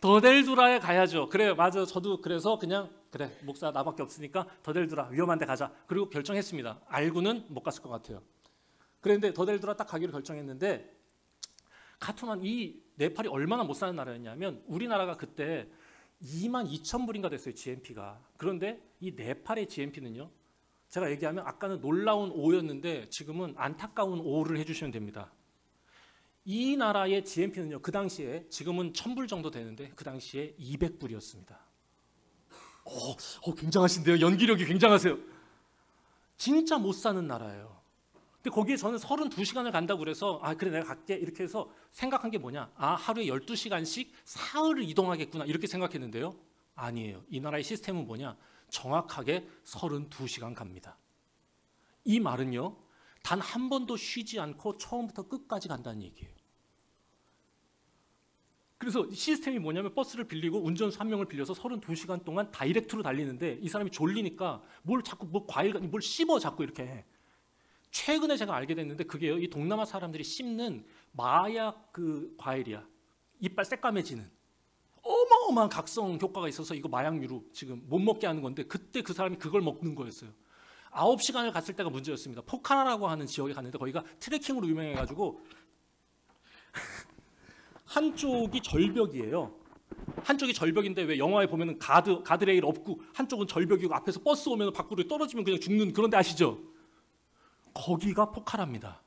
더델두라에 가야죠. 그래, 맞아. 저도 그래서 그냥 그래, 목사 나밖에 없으니까 더델두라 위험한 데 가자. 그리고 결정했습니다. 알고는 못 갔을 것 같아요. 그런데 더델두라 딱 가기로 결정했는데, 이 네팔이 얼마나 못 사는 나라였냐면, 우리나라가 그때 22,000불인가 됐어요, GNP가. 그런데 이 네팔의 GNP는요, 제가 얘기하면 아까는 놀라운 5였는데 지금은 안타까운 5를 해주시면 됩니다. 이 나라의 GNP는요, 그 당시에, 지금은 1,000불 정도 되는데 그 당시에 200불이었습니다. 굉장하신데요. 연기력이 굉장하세요. 진짜 못 사는 나라예요. 근데 거기에 저는 32시간을 간다고 그래서 그래 내가 갈게 이렇게 해서 생각한 게 뭐냐, 하루에 12시간씩 사흘을 이동하겠구나 이렇게 생각했는데요. 아니에요. 이 나라의 시스템은 뭐냐, 정확하게 32시간 갑니다. 이 말은요, 단 한 번도 쉬지 않고 처음부터 끝까지 간다는 얘기예요. 그래서 시스템이 뭐냐면, 버스를 빌리고 운전수 한 명을 빌려서 32시간 동안 다이렉트로 달리는데, 이 사람이 졸리니까 자꾸 과일 뭘 씹어 자꾸 이렇게 해. 최근에 제가 알게 됐는데, 그게요, 이 동남아 사람들이 씹는 마약 그 과일이야. 이빨 새까매지는 어마어마한 각성 효과가 있어서 이거 마약류로 지금 못 먹게 하는 건데, 그때 그 사람이 그걸 먹는 거였어요. 9시간을 갔을 때가 문제였습니다. 포카라라고 하는 지역에 갔는데 거기가 트레킹으로 유명해가지고 한쪽이 절벽이에요. 한쪽이 절벽인데, 왜 영화에 보면은 가드레일 없고 한쪽은 절벽이고 앞에서 버스 오면 밖으로 떨어지면 그냥 죽는 그런 데 아시죠? 거기가 포카라입니다.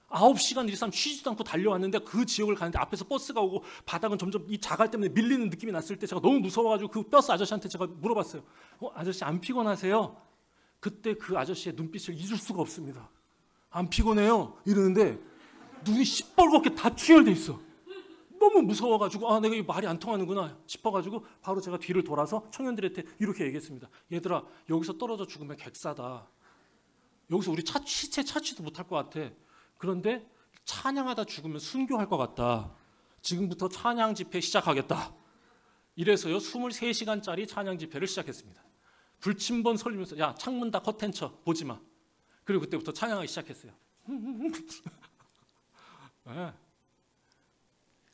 9시간 이 사람 쉬지도 않고 달려왔는데, 그 지역을 가는데 앞에서 버스가 오고 바닥은 점점 이 자갈 때문에 밀리는 느낌이 났을 때 제가 너무 무서워가지고 그 버스 아저씨한테 제가 물어봤어요. 아저씨 안 피곤하세요? 그때 그 아저씨의 눈빛을 잊을 수가 없습니다. 안 피곤해요? 이러는데 눈이 시뻘겋게 다 충혈돼 있어. 너무 무서워가지고 내가 이 말이 안 통하는구나 싶어가지고 바로 제가 뒤를 돌아서 청년들한테 이렇게 얘기했습니다. 얘들아, 여기서 떨어져 죽으면 객사다. 여기서 우리 시체 찾지도 못할 것 같아. 그런데 찬양하다 죽으면 순교할 것 같다. 지금부터 찬양 집회 시작하겠다. 이래서요, 23시간짜리 찬양 집회를 시작했습니다. 불침번 설리면서, 야, 창문 다 커튼 쳐, 보지 마. 그리고 그때부터 찬양하기 시작했어요. 네.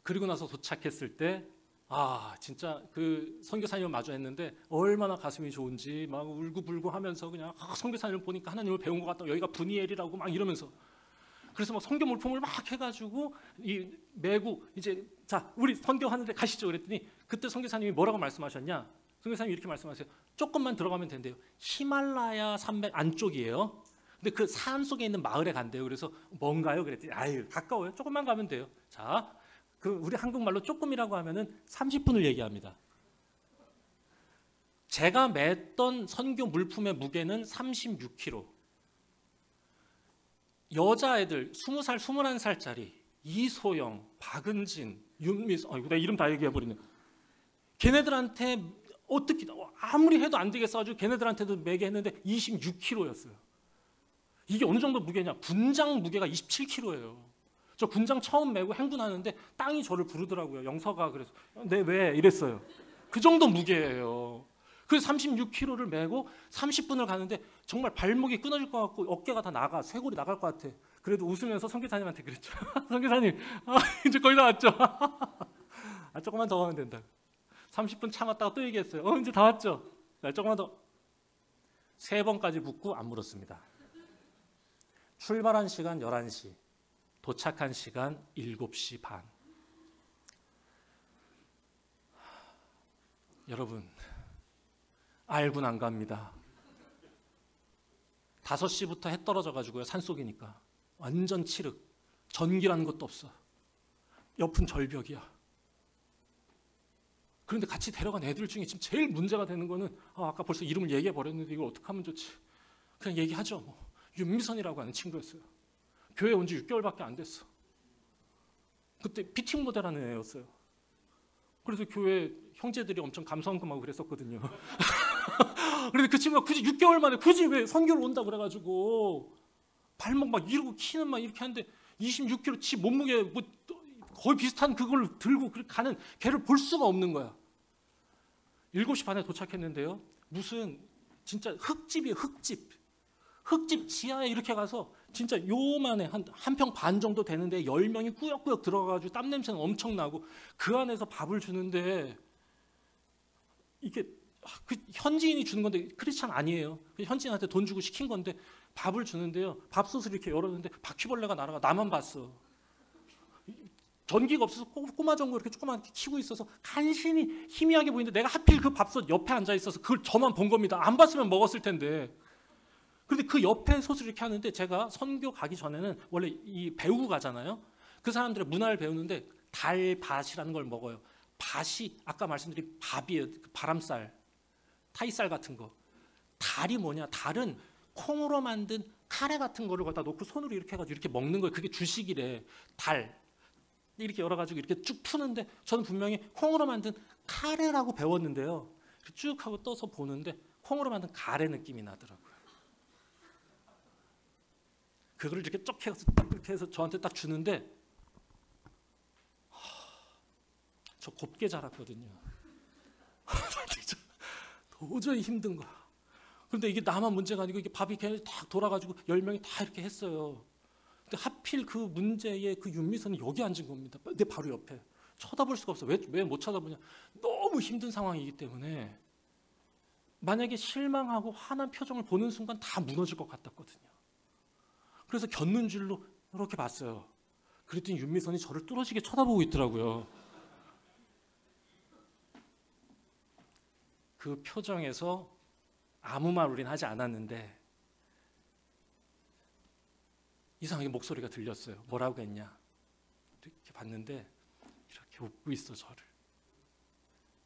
그리고 나서 도착했을 때, 진짜 그 선교사님을 마주했는데 얼마나 가슴이 좋은지 막 울고불고 하면서 그냥 선교사님을 보니까 하나님을 배운 것 같다. 여기가 분이엘이라고 막 이러면서. 그래서 막 선교 물품을 막 해가지고 메고 이제 자, 우리 선교하는데 가시죠. 그랬더니 그때 선교사님이 뭐라고 말씀하셨냐? 선교사님이 이렇게 말씀하세요. 조금만 들어가면 된대요. 히말라야 산맥 안쪽이에요. 근데 그 산 속에 있는 마을에 간대요. 그래서 뭔가요? 그랬더니 가까워요. 조금만 가면 돼요. 자, 그 우리 한국말로 조금이라고 하면은 30분을 얘기합니다. 제가 맸던 선교 물품의 무게는 36kg. 여자애들 20살, 21살짜리 이소영, 박은진, 윤미선, 내가 이름 다 얘기해버리네. 걔네들한테 어떻게 아무리 해도 안 되겠어가지고 걔네들한테도 매게 했는데 26kg였어요. 이게 어느 정도 무게냐? 군장 무게가 27kg예요. 저 군장 처음 메고 행군하는데 땅이 저를 부르더라고요. 영서가. 그래서 네, 왜? 이랬어요. 그 정도 무게예요. 그래서 36kg를 메고 30분을 가는데 정말 발목이 끊어질 것 같고 어깨가 다 나가, 쇄골이 나갈 것 같아. 그래도 웃으면서 선교사님한테 그랬죠. 선교사님, 이제 거의 다 왔죠. 조금만 더 하면 된다. 30분 참았다가 또 얘기했어요. 이제 다 왔죠. 조금만 더. 3번까지 붙고 안 물었습니다. 출발한 시간 11시, 도착한 시간 7시 반. 여러분, 알고는 안 갑니다. 5시부터 해 떨어져가지고요. 산속이니까. 완전 칠흑. 전기라는 것도 없어. 옆은 절벽이야. 그런데 같이 데려간 애들 중에 지금 제일 문제가 되는 거는 아까 벌써 이름을 얘기해 버렸는데 이걸 어떻게 하면 좋지? 그냥 얘기하죠. 윤미선이라고 하는 친구였어요. 교회 온 지 6개월밖에 안 됐어. 그때 피팅 모델하는 애였어요. 그래서 교회 형제들이 엄청 감성금하고 그랬었거든요. 그런데 그 친구가 굳이 6개월 만에 굳이 왜 선교를 온다 그래가지고 발목 막 이러고 키는 막 이렇게 하는데 26kg 치 몸무게 뭐 거의 비슷한 그걸 들고 가는 걔를 볼 수가 없는 거야. 7시 반에 도착했는데요. 무슨 진짜 흙집이에요. 흙집 지하에 이렇게 가서 진짜 요만해 한 평 반 정도 되는데 10명이 꾸역꾸역 들어가가지고 땀 냄새는 엄청 나고 그 안에서 밥을 주는데 이게 그 현지인이 주는 건데 크리스찬 아니에요. 현지인한테 돈 주고 시킨 건데 밥을 주는데요. 밥솥을 이렇게 열었는데 바퀴벌레가 날아가. 나만 봤어. 전기가 없어서 꼬마 전구 이렇게 조그맣게 키고 있어서 간신히 희미하게 보이는데 내가 하필 그 밥솥 옆에 앉아 있어서 그걸 저만 본 겁니다. 안 봤으면 먹었을 텐데. 그런데 그 옆에 솥을 이렇게 하는데 제가 선교 가기 전에는 원래 이 배우고 가잖아요. 그 사람들의 문화를 배우는데 달밭이라는 걸 먹어요. 밭이 아까 말씀드린 밥이에요. 바람쌀, 타이쌀 같은 거. 달이 뭐냐? 달은 콩으로 만든 카레 같은 거를 갖다 놓고 손으로 이렇게 해가지고 이렇게 먹는 거예요. 그게 주식이래. 달. 이렇게 열어가지고 이렇게 쭉 푸는데 저는 분명히 콩으로 만든 카레라고 배웠는데요. 쭉 하고 떠서 보는데 콩으로 만든 가래 느낌이 나더라고요. 그걸 이렇게 쩍 해서 딱 이렇게 해서 저한테 딱 주는데 저 곱게 자랐거든요. 도저히 힘든 거야. 그런데 이게 나만 문제가 아니고 이게 밥이 그냥 딱 돌아가지고 10명이 다 이렇게 했어요. 근데 하필 그 문제의 그 윤미선이 여기 앉은 겁니다. 내 바로 옆에. 쳐다볼 수가 없어. 왜 못 쳐다보냐? 너무 힘든 상황이기 때문에 만약에 실망하고 화난 표정을 보는 순간 다 무너질 것 같았거든요. 그래서 곁눈질로 이렇게 봤어요. 그랬더니 윤미선이 저를 뚫어지게 쳐다보고 있더라고요. 그 표정에서 아무 말 우린 하지 않았는데 이상하게 목소리가 들렸어요. 뭐라고 했냐? 이렇게 봤는데 이렇게 웃고 있어 저를.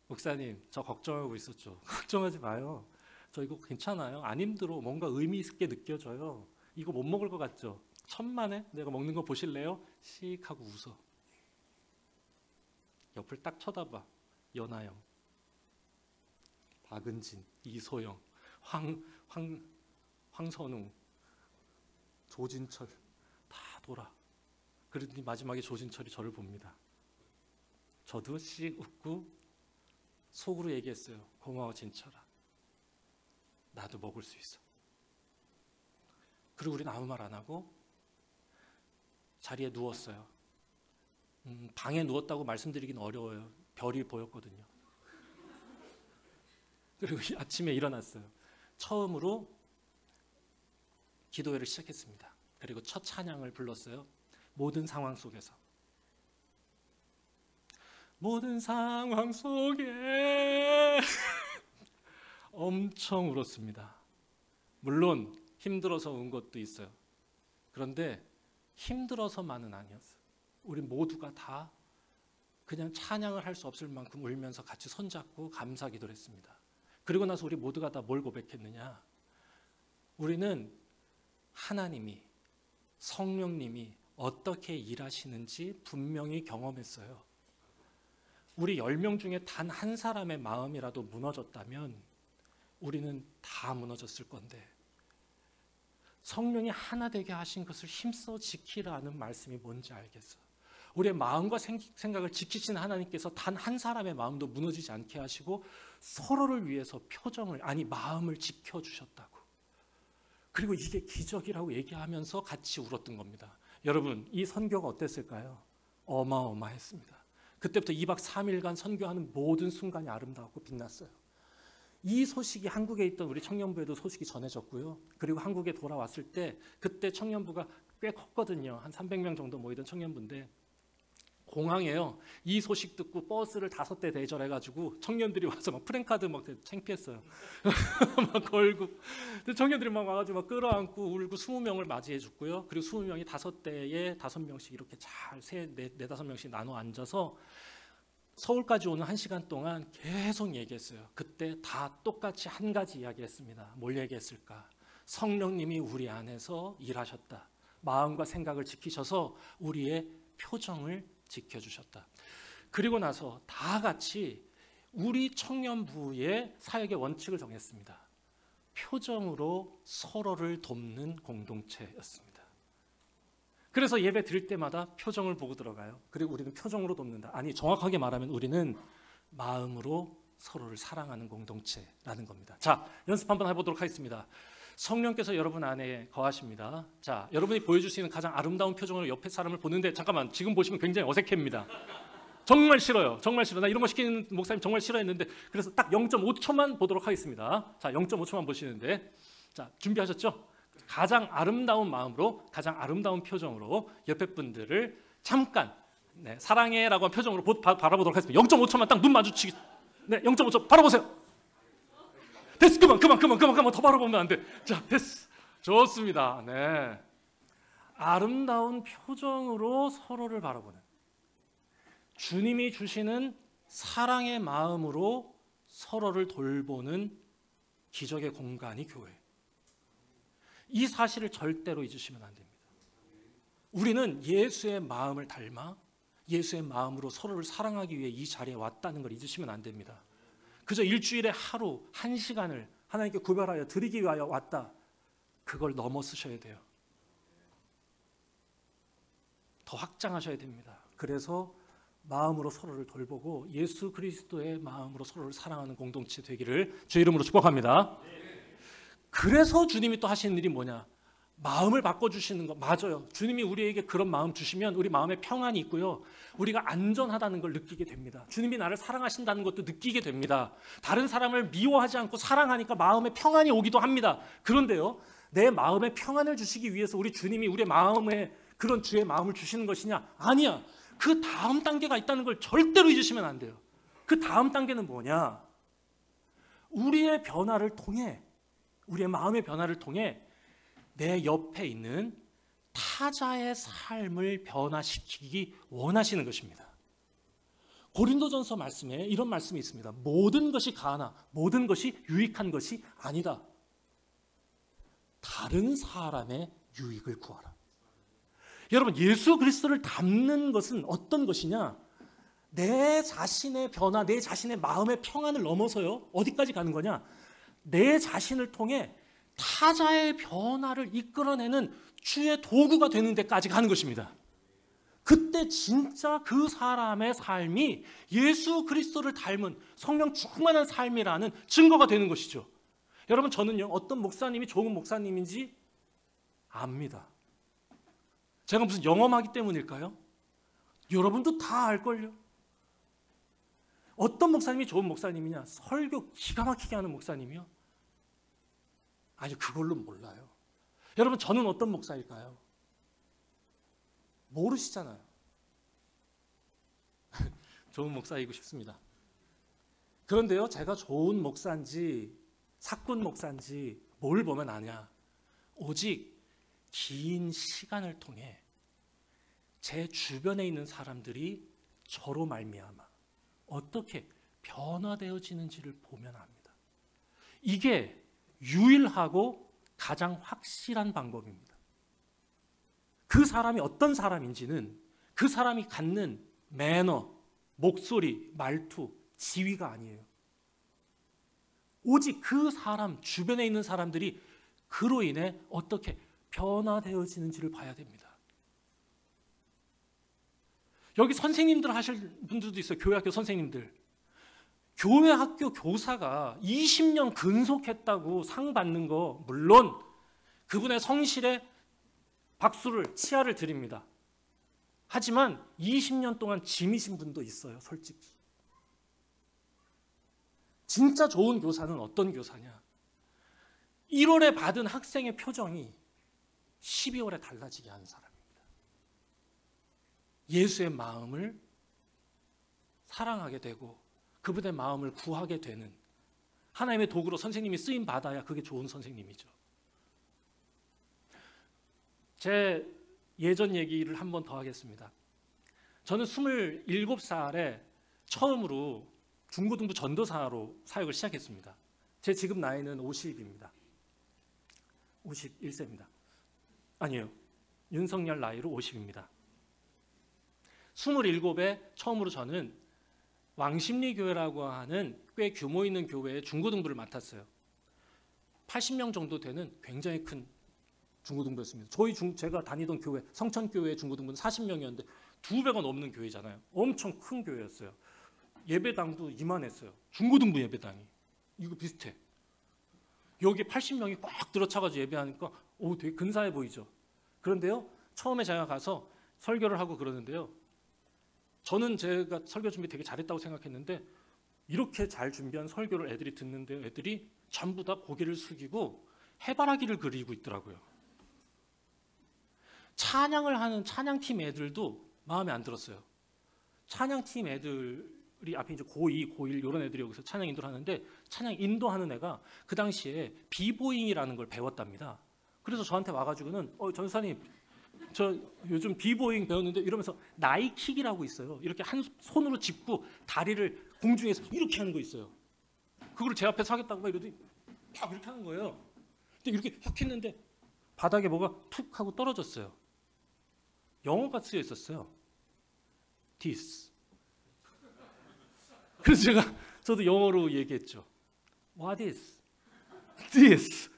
목사님, 저 걱정하고 있었죠. 걱정하지 마요. 저 이거 괜찮아요. 안 힘들어. 뭔가 의미 있게 느껴져요. 이거 못 먹을 것 같죠? 천만에 내가 먹는 거 보실래요? 씩 하고 웃어. 옆을 딱 쳐다봐. 연하영, 박은진, 이소영, 황선웅, 조진철 다 돌아. 그러더니 마지막에 조진철이 저를 봅니다. 저도 씩 웃고 속으로 얘기했어요. 고마워 진철아. 나도 먹을 수 있어. 그리고 우리는 아무 말 안 하고 자리에 누웠어요. 방에 누웠다고 말씀드리긴 어려워요. 별이 보였거든요. 그리고 아침에 일어났어요. 처음으로 기도회를 시작했습니다. 그리고 첫 찬양을 불렀어요. 모든 상황 속에서. 모든 상황 속에 엄청 울었습니다. 물론 힘들어서 운 것도 있어요. 그런데 힘들어서만은 아니었어요. 우리 모두가 다 그냥 찬양을 할 수 없을 만큼 울면서 같이 손잡고 감사 기도를 했습니다. 그리고 나서 우리 모두가 다 뭘 고백했느냐? 우리는 하나님이, 성령님이 어떻게 일하시는지 분명히 경험했어요. 우리 10명 중에 단 한 사람의 마음이라도 무너졌다면 우리는 다 무너졌을 건데, 성령이 하나 되게 하신 것을 힘써 지키라는 말씀이 뭔지 알겠어. 우리의 마음과 생각을 지키시는 하나님께서 단 한 사람의 마음도 무너지지 않게 하시고 서로를 위해서 마음을 지켜주셨다고. 그리고 이게 기적이라고 얘기하면서 같이 울었던 겁니다. 여러분, 이 선교가 어땠을까요? 어마어마했습니다. 그때부터 2박 3일간 선교하는 모든 순간이 아름다웠고 빛났어요. 이 소식이 한국에 있던 우리 청년부에도 소식이 전해졌고요. 그리고 한국에 돌아왔을 때 그때 청년부가 꽤 컸거든요. 한 300명 정도 모이던 청년부인데, 공항에요, 이 소식 듣고 버스를 5대 대절해가지고 청년들이 와서 막 프랭카드 막 창피했어요. 막 걸고, 청년들이 막 와가지고 막 끌어안고 울고 20명을 맞이해 줬고요. 그리고 20명이 5대에 5명씩 이렇게 잘 4-5명씩 나눠 앉아서 서울까지 오는 1시간 동안 계속 얘기했어요. 그때 다 똑같이 한 가지 이야기했습니다. 뭘 얘기했을까? 성령님이 우리 안에서 일하셨다. 마음과 생각을 지키셔서 우리의 표정을 지켜주셨다. 그리고 나서 다 같이 우리 청년부의 사역의 원칙을 정했습니다. 표정으로 서로를 돕는 공동체였습니다. 그래서 예배 드릴 때마다 표정을 보고 들어가요. 그리고 우리는 표정으로 돕는다. 아니, 정확하게 말하면 우리는 마음으로 서로를 사랑하는 공동체라는 겁니다. 자, 연습 한번 해보도록 하겠습니다. 성령께서 여러분 안에 거하십니다. 자, 여러분이 보여주시는 가장 아름다운 표정으로 옆에 사람을 보는데, 잠깐만, 지금 보시면 굉장히 어색합니다. 정말 싫어요. 정말 싫어. 나 이런 거 시키는 목사님 정말 싫어했는데, 그래서 딱 0.5초만 보도록 하겠습니다. 자, 0.5초만 보시는데, 자, 준비하셨죠? 가장 아름다운 마음으로, 가장 아름다운 표정으로 옆에 분들을 잠깐, 네, 사랑해라고 한 표정으로 바라보도록 하겠습니다. 0.5초만 딱 눈 마주치기. 네, 0.5초 바라보세요. 됐어, 그만 더 바라보면 안 돼. 자, 됐어, 좋습니다. 네, 아름다운 표정으로 서로를 바라보는, 주님이 주시는 사랑의 마음으로 서로를 돌보는 기적의 공간이 교회. 이 사실을 절대로 잊으시면 안 됩니다. 우리는 예수의 마음을 닮아 예수의 마음으로 서로를 사랑하기 위해 이 자리에 왔다는 걸 잊으시면 안 됩니다. 그저 일주일에 하루 1시간을 하나님께 구별하여 드리기 위하여 왔다. 그걸 넘어서셔야 돼요. 더 확장하셔야 됩니다. 그래서 마음으로 서로를 돌보고 예수 그리스도의 마음으로 서로를 사랑하는 공동체 되기를 주의 이름으로 축복합니다. 그래서 주님이 또 하시는 일이 뭐냐? 마음을 바꿔주시는 거. 맞아요. 주님이 우리에게 그런 마음 주시면 우리 마음에 평안이 있고요, 우리가 안전하다는 걸 느끼게 됩니다. 주님이 나를 사랑하신다는 것도 느끼게 됩니다. 다른 사람을 미워하지 않고 사랑하니까 마음에 평안이 오기도 합니다. 그런데요, 내 마음에 평안을 주시기 위해서 우리 주님이 우리 마음에 그런 주의 마음을 주시는 것이냐? 아니야. 그 다음 단계가 있다는 걸 절대로 잊으시면 안 돼요. 그 다음 단계는 뭐냐? 우리의 변화를 통해, 우리의 마음의 변화를 통해 내 옆에 있는 타자의 삶을 변화시키기 원하시는 것입니다. 고린도전서 말씀에 이런 말씀이 있습니다. 모든 것이 가하나 모든 것이 유익한 것이 아니다. 다른 사람의 유익을 구하라. 여러분, 예수 그리스도를 닮는 것은 어떤 것이냐? 내 자신의 변화, 내 자신의 마음의 평안을 넘어서요, 어디까지 가는 거냐? 내 자신을 통해 타자의 변화를 이끌어내는 주의 도구가 되는 데까지 가는 것입니다. 그때 진짜 그 사람의 삶이 예수 그리스도를 닮은 성령 충만한 삶이라는 증거가 되는 것이죠. 여러분, 저는요, 어떤 목사님이 좋은 목사님인지 압니다. 제가 무슨 영험하기 때문일까요? 여러분도 다 알걸요. 어떤 목사님이 좋은 목사님이냐? 설교 기가 막히게 하는 목사님이요? 아니, 그걸로 몰라요. 여러분, 저는 어떤 목사일까요? 모르시잖아요. 좋은 목사이고 싶습니다. 그런데요, 제가 좋은 목사인지 사꾼 목사인지 뭘 보면 아냐? 오직 긴 시간을 통해 제 주변에 있는 사람들이 저로 말미암아 어떻게 변화되어지는지를 보면 압니다. 이게 유일하고 가장 확실한 방법입니다. 그 사람이 어떤 사람인지는 그 사람이 갖는 매너, 목소리, 말투, 지위가 아니에요. 오직 그 사람, 주변에 있는 사람들이 그로 인해 어떻게 변화되어지는지를 봐야 됩니다. 여기 선생님들 하실 분들도 있어요. 교회 학교 선생님들. 교회 학교 교사가 20년 근속했다고 상 받는 거, 물론 그분의 성실에 박수를, 치아를 드립니다. 하지만 20년 동안 짐이신 분도 있어요, 솔직히. 진짜 좋은 교사는 어떤 교사냐? 1월에 받은 학생의 표정이 12월에 달라지게 하는 사람입니다. 예수의 마음을 사랑하게 되고 그분의 마음을 구하게 되는 하나님의 도구로 선생님이 쓰임 받아야 그게 좋은 선생님이죠. 제 예전 얘기를 한 번 더 하겠습니다. 저는 27살에 처음으로 중고등부 전도사로 사역을 시작했습니다. 제 지금 나이는 50입니다. 51세입니다. 아니에요. 윤석열 나이로 50입니다. 27에 처음으로 저는 왕십리교회라고 하는 꽤 규모 있는 교회의 중고등부를 맡았어요. 80명 정도 되는 굉장히 큰 중고등부였습니다. 제가 다니던 교회, 성천교회 중고등부는 40명이었는데 2배가 넘는 교회잖아요. 엄청 큰 교회였어요. 예배당도 이만했어요. 중고등부 예배당이. 이거 비슷해. 여기 80명이 꽉 들어차가지고 예배하니까 되게 근사해 보이죠. 그런데요, 처음에 제가 가서 설교를 하고 그러는데요, 저는 제가 설교 준비 되게 잘했다고 생각했는데 이렇게 잘 준비한 설교를 애들이 듣는데 애들이 전부 다 고개를 숙이고 해바라기를 그리고 있더라고요. 찬양을 하는 찬양팀 애들도 마음에 안 들었어요. 찬양팀 애들이 앞에 이제 고2, 고1 이런 애들이 여기서 찬양 인도를 하는데 찬양 인도하는 애가 그 당시에 비보잉이라는 걸 배웠답니다. 그래서 저한테 와가지고는 전사님 저 요즘 비보잉 배웠는데 이러면서 나이킥이라고 있어요. 이렇게 한 손으로 짚고 다리를 공중에서 이렇게 하는 거 있어요. 그걸 제 앞에서 하겠다고 막 이러더니 막 이렇게 하는 거예요. 근데 이렇게 혁 했는데 바닥에 뭐가 툭 하고 떨어졌어요. 영어가 쓰여 있었어요. This. 그래서 저도 영어로 얘기했죠. What is this?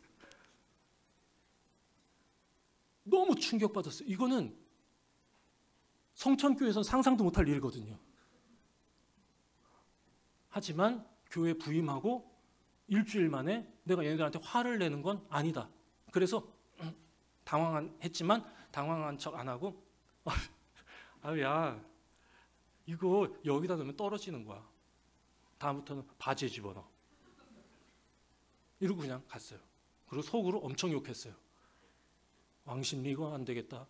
너무 충격받았어요. 이거는 성천교회에서는 상상도 못할 일이거든요. 하지만 교회 부임하고 일주일 만에 내가 얘네들한테 화를 내는 건 아니다. 그래서 당황했지만 당황한 척 안 하고 야 이거 여기다 넣으면 떨어지는 거야. 다음부터는 바지에 집어넣어. 이러고 그냥 갔어요. 그리고 속으로 엄청 욕했어요. 왕십리 이거 안 되겠다.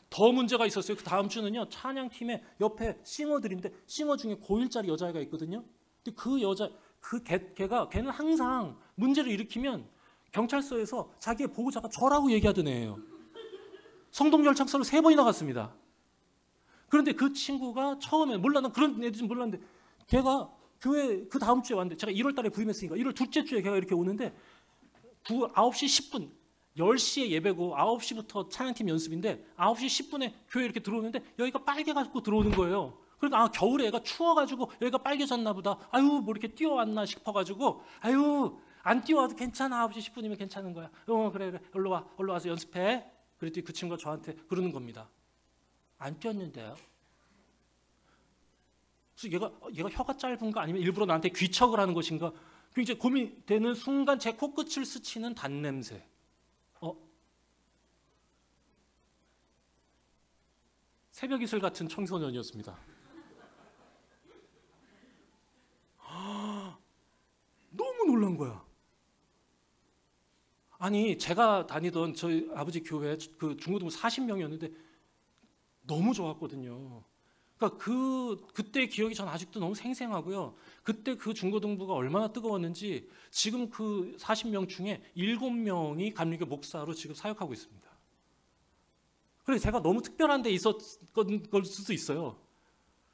더 문제가 있었어요. 그 다음 주는요, 찬양팀에 옆에 싱어들인데 싱어 중에 고1짜리 여자애가 있거든요. 근데 그 여자, 걔는 항상 문제를 일으키면 경찰서에서 자기의 보호자가 저라고 얘기하던 애예요. 성동열창서를 3번이나 갔습니다. 그런데 그 친구가 처음에 난 그런 애들은 몰랐는데 걔가 교회 그 다음 주에 왔는데 제가 1월 달에 부임했으니까 1월 둘째 주에 걔가 이렇게 오는데 9시 10분 10시에 예배고 9시부터 찬양팀 연습인데 9시 10분에 교회 이렇게 들어오는데 여기가 빨개가지고 들어오는 거예요. 그러니까 겨울에 애가 추워가지고 여기가 빨개졌나 보다. 뭐 이렇게 뛰어왔나 싶어가지고 안 뛰어와도 괜찮아. 9시 10분이면 괜찮은 거야. 그래 얼른 와서 연습해. 그랬더니 그 친구가 저한테 그러는 겁니다. 안 뛰었는데요. 그래서 얘가 혀가 짧은가 아니면 일부러 나한테 귀척을 하는 것인가 굉장히 고민되는 순간 제 코끝을 스치는 단냄새. 새벽 이슬 같은 청소년이었습니다. 너무 놀란 거야. 아니 제가 다니던 저희 아버지 교회 그 중고등부 40명이었는데 너무 좋았거든요. 그러니까 그때 기억이 전 아직도 너무 생생하고요. 그때 그 중고등부가 얼마나 뜨거웠는지 지금 그 40명 중에 7명이 감리교 목사로 지금 사역하고 있습니다. 그래서 제가 너무 특별한 데 있었던 걸 수도 있어요.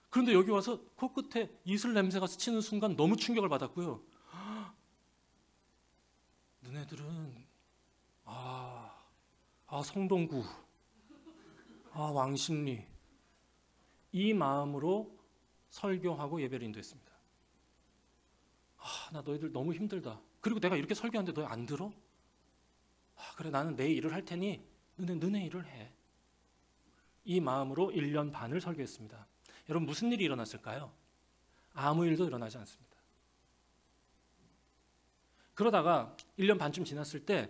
그런데 여기 와서 코끝에 이슬 냄새가 스치는 순간 너무 충격을 받았고요. 너네들은 성동구 왕십리. 이 마음으로 설교하고 예배를 인도했습니다. 나 너희들 너무 힘들다. 그리고 내가 이렇게 설교하는데 너희 안 들어? 그래, 나는 내 일을 할 테니 너네 일을 해. 이 마음으로 1년 반을 설교했습니다. 여러분, 무슨 일이 일어났을까요? 아무 일도 일어나지 않습니다. 그러다가 1년 반쯤 지났을 때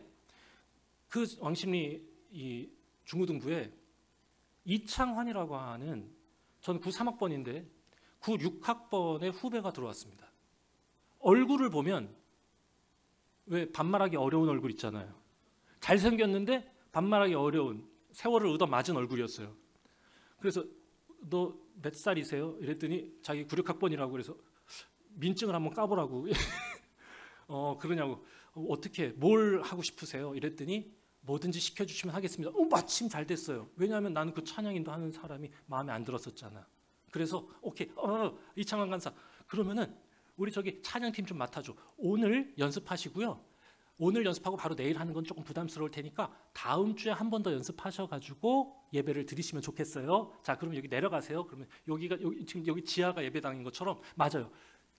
그 왕십리 이 중고등부에 이창환이라고 하는, 저는 93학번인데 96학번의 후배가 들어왔습니다. 얼굴을 보면 왜 반말하기 어려운 얼굴 있잖아요. 잘생겼는데 반말하기 어려운, 세월을 얻어맞은 얼굴이었어요. 그래서 너 몇 살이세요? 이랬더니 자기 96학번이라고 그래서 민증을 한번 까보라고. 그러냐고. 어떻게 뭘 하고 싶으세요? 이랬더니 뭐든지 시켜주시면 하겠습니다. 마침 잘 됐어요. 왜냐하면 나는 그 찬양인도 하는 사람이 마음에 안 들었었잖아. 그래서 오케이, 이창환 간사, 그러면은 우리 저기 찬양팀 좀 맡아줘. 오늘 연습하시고요. 오늘 연습하고 바로 내일 하는 건 조금 부담스러울 테니까 다음 주에 한 번 더 연습하셔가지고 예배를 드리시면 좋겠어요. 자, 그럼 여기 내려가세요. 그러면 지금 여기 지하가 예배당인 것처럼, 맞아요.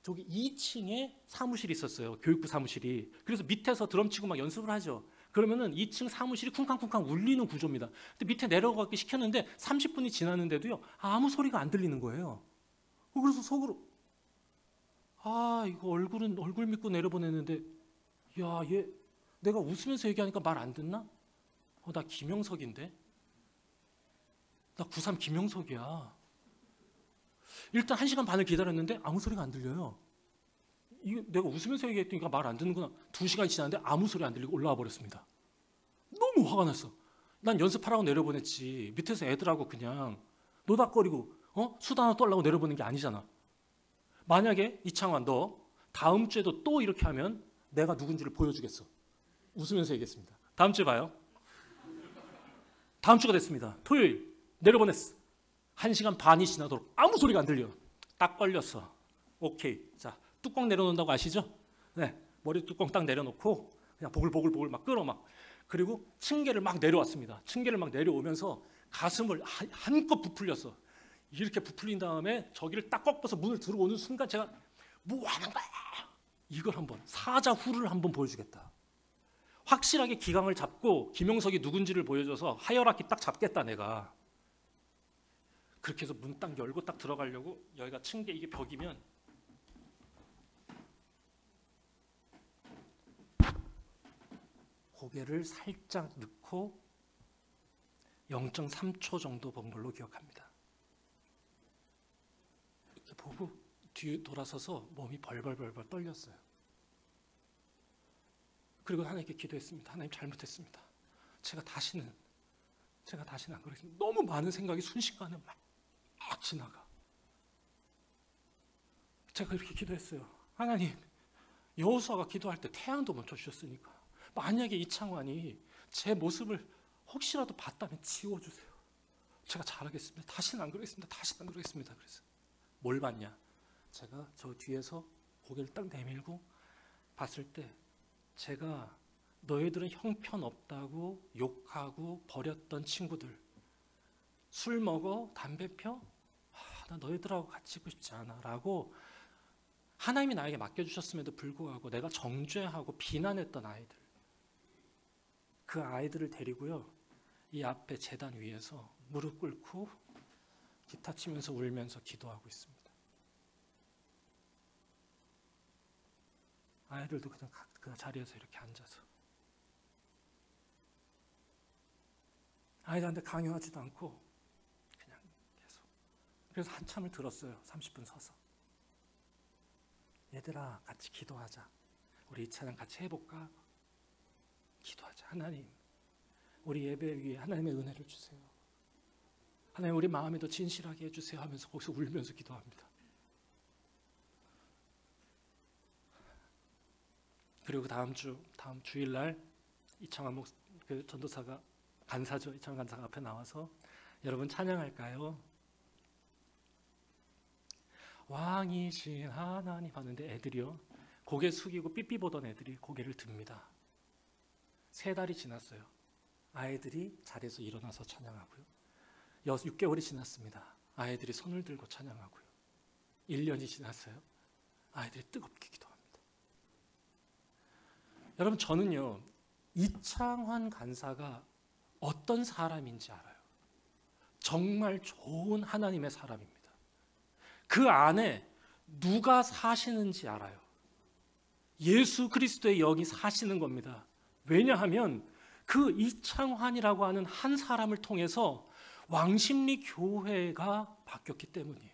저기 2층에 사무실이 있었어요. 교육부 사무실이. 그래서 밑에서 드럼 치고 막 연습을 하죠. 그러면은 2층 사무실이 쿵쾅쿵쾅 울리는 구조입니다. 근데 밑에 내려가기 시켰는데 30분이 지났는데도요, 아무 소리가 안 들리는 거예요. 그래서 속으로 이거 얼굴 믿고 내려보냈는데, 얘 내가 웃으면서 얘기하니까 말 안 듣나? 나 김영석인데? 나 93 김영석이야. 일단 1시간 반을 기다렸는데 아무 소리가 안 들려요. 이게 내가 웃으면서 얘기했더니까 말 안 듣는구나. 2시간이 지났는데 아무 소리 안 들리고 올라와 버렸습니다. 너무 화가 났어. 난 연습하라고 내려보냈지. 밑에서 애들하고 그냥 노닥거리고 수다 하나 떨라고 내려보낸 게 아니잖아. 만약에 이창환, 너 다음 주에도 또 이렇게 하면 내가 누군지를 보여주겠어. 웃으면서 얘기했습니다. 다음 주에 봐요. 다음 주가 됐습니다. 토요일 내려보냈어. 1시간 반이 지나도록 아무 소리가 안 들려. 딱 걸렸어. 오케이. 자, 뚜껑 내려놓는다고 아시죠? 네, 머리 뚜껑 딱 내려놓고 그냥 보글보글 막 끌어 막. 그리고 층계를 막 내려왔습니다. 층계를 막 내려오면서 가슴을 한껏 부풀렸어. 이렇게 부풀린 다음에 저기를 딱 꺾어서 문을 들어오는 순간 제가 뭐 하는 거야? 이걸 한번 사자후를 한번 보여주겠다. 확실하게 기강을 잡고 김영석이 누군지를 보여줘서 하이어라키 딱 잡겠다 내가. 그렇게 해서 문 딱 열고 딱 들어가려고, 여기가 층계, 이게 벽이면 고개를 살짝 넣고 0.3초 정도 본 걸로 기억합니다. 이렇게 보고 뒤에 돌아서서 몸이 벌벌벌벌 떨렸어요. 그리고 하나님께 기도했습니다. 하나님, 잘못했습니다. 제가 다시는 안 그러겠습니다. 너무 많은 생각이 순식간에 막 지나가. 제가 이렇게 기도했어요. 하나님, 여호수아가 기도할 때 태양도 멈춰주셨으니까 만약에 이창환이 제 모습을 혹시라도 봤다면 지워주세요. 제가 잘하겠습니다. 다시는 안 그러겠습니다. 그래서 뭘 봤냐? 제가 저 뒤에서 고개를 딱 내밀고 봤을 때, 제가 너희들은 형편없다고 욕하고 버렸던 친구들, 술 먹어? 담배 펴? 나 너희들하고 같이 있고 싶지 않아 라고 하나님이 나에게 맡겨주셨음에도 불구하고 내가 정죄하고 비난했던 아이들, 그 아이들을 데리고요, 이 앞에 제단 위에서 무릎 꿇고 기타 치면서 울면서 기도하고 있습니다. 아이들도 그냥 그 자리에서 이렇게 앉아서, 아이들한테 강요하지도 않고 그냥 계속. 그래서 한참을 들었어요. 30분 서서. 얘들아, 같이 기도하자. 우리 이 찬양 같이 해볼까? 기도하자. 하나님, 우리 예배 위에 하나님의 은혜를 주세요. 하나님, 우리 마음에도 진실하게 해주세요 하면서 거기서 울면서 기도합니다. 그리고 다음 주일날 이창환 그 전도사가, 간사죠, 이창환 간사가 앞에 나와서 여러분 찬양할까요? 왕이신 하나님 하는데 애들이요, 고개 숙이고 삐삐 보던 애들이 고개를 듭니다. 3달이 지났어요. 아이들이 자리에서 일어나서 찬양하고요. 6개월이 지났습니다. 아이들이 손을 들고 찬양하고요. 1년이 지났어요. 아이들이 뜨겁게 기도합니다. 여러분, 저는요, 이창환 간사가 어떤 사람인지 알아요. 정말 좋은 하나님의 사람입니다. 그 안에 누가 사시는지 알아요. 예수 그리스도의 영이 사시는 겁니다. 왜냐하면 그 이창환이라고 하는 한 사람을 통해서 왕십리 교회가 바뀌었기 때문이에요.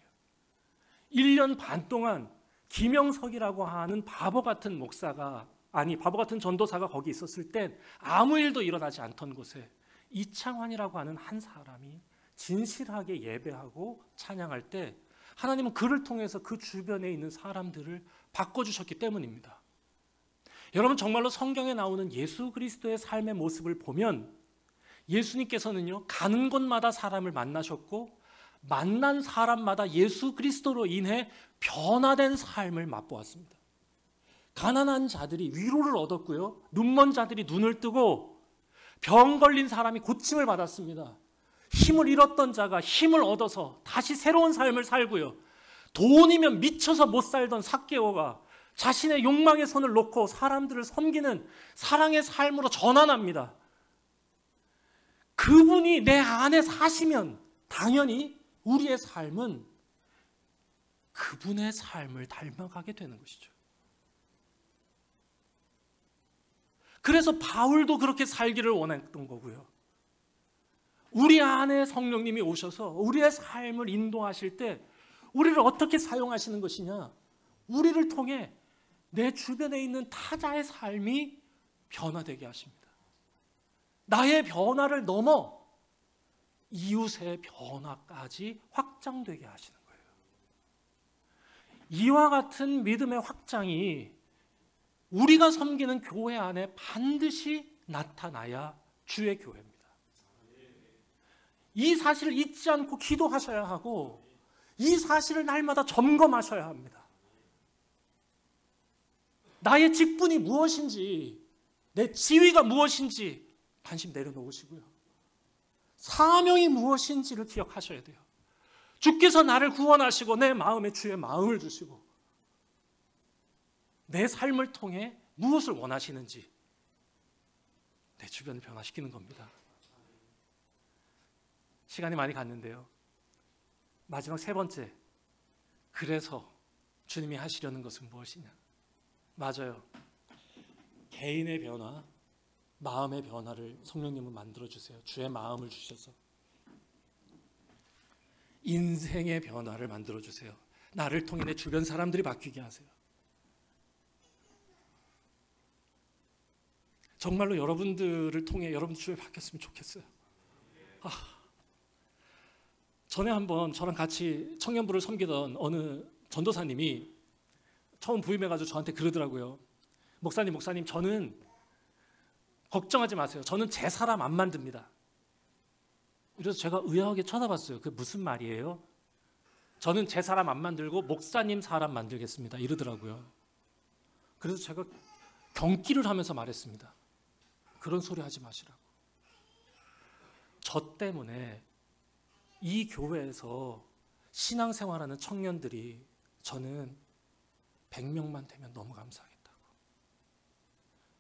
1년 반 동안 김영석이라고 하는 바보 같은 바보 같은 전도사가 거기 있었을 땐 아무 일도 일어나지 않던 곳에 이창환이라고 하는 한 사람이 진실하게 예배하고 찬양할 때 하나님은 그를 통해서 그 주변에 있는 사람들을 바꿔주셨기 때문입니다. 여러분, 정말로 성경에 나오는 예수 그리스도의 삶의 모습을 보면 예수님께서는요, 가는 곳마다 사람을 만나셨고 만난 사람마다 예수 그리스도로 인해 변화된 삶을 맛보았습니다. 가난한 자들이 위로를 얻었고요, 눈먼 자들이 눈을 뜨고 병 걸린 사람이 고침을 받았습니다. 힘을 잃었던 자가 힘을 얻어서 다시 새로운 삶을 살고요, 돈이면 미쳐서 못 살던 삭개오가 자신의 욕망의 손을 놓고 사람들을 섬기는 사랑의 삶으로 전환합니다. 그분이 내 안에 사시면 당연히 우리의 삶은 그분의 삶을 닮아가게 되는 것이죠. 그래서 바울도 그렇게 살기를 원했던 거고요. 우리 안에 성령님이 오셔서 우리의 삶을 인도하실 때 우리를 어떻게 사용하시는 것이냐? 우리를 통해 내 주변에 있는 타자의 삶이 변화되게 하십니다. 나의 변화를 넘어 이웃의 변화까지 확장되게 하시는 거예요. 이와 같은 믿음의 확장이 우리가 섬기는 교회 안에 반드시 나타나야 주의 교회입니다. 이 사실을 잊지 않고 기도하셔야 하고 이 사실을 날마다 점검하셔야 합니다. 나의 직분이 무엇인지, 내 지위가 무엇인지 관심 내려놓으시고요, 사명이 무엇인지를 기억하셔야 돼요. 주께서 나를 구원하시고 내 마음에 주의 마음을 주시고 내 삶을 통해 무엇을 원하시는지 내 주변을 변화시키는 겁니다. 시간이 많이 갔는데요, 마지막 세 번째, 그래서 주님이 하시려는 것은 무엇이냐? 맞아요. 개인의 변화, 마음의 변화를 성령님은 만들어주세요. 주의 마음을 주셔서 인생의 변화를 만들어주세요. 나를 통해 내 주변 사람들이 바뀌게 하세요. 정말로 여러분들을 통해 여러분들 주변이 바뀌었으면 좋겠어요. 전에 한번 저랑 같이 청년부를 섬기던 어느 전도사님이 처음 부임해가지고 저한테 그러더라고요. 목사님, 저는 걱정하지 마세요. 저는 제 사람 안 만듭니다. 그래서 제가 의아하게 쳐다봤어요. 그게 무슨 말이에요? 저는 제 사람 안 만들고 목사님 사람 만들겠습니다. 이러더라고요. 그래서 제가 경기를 하면서 말했습니다. 그런 소리 하지 마시라고. 저 때문에 이 교회에서 신앙생활하는 청년들이 저는 100명만 되면 너무 감사하겠다고.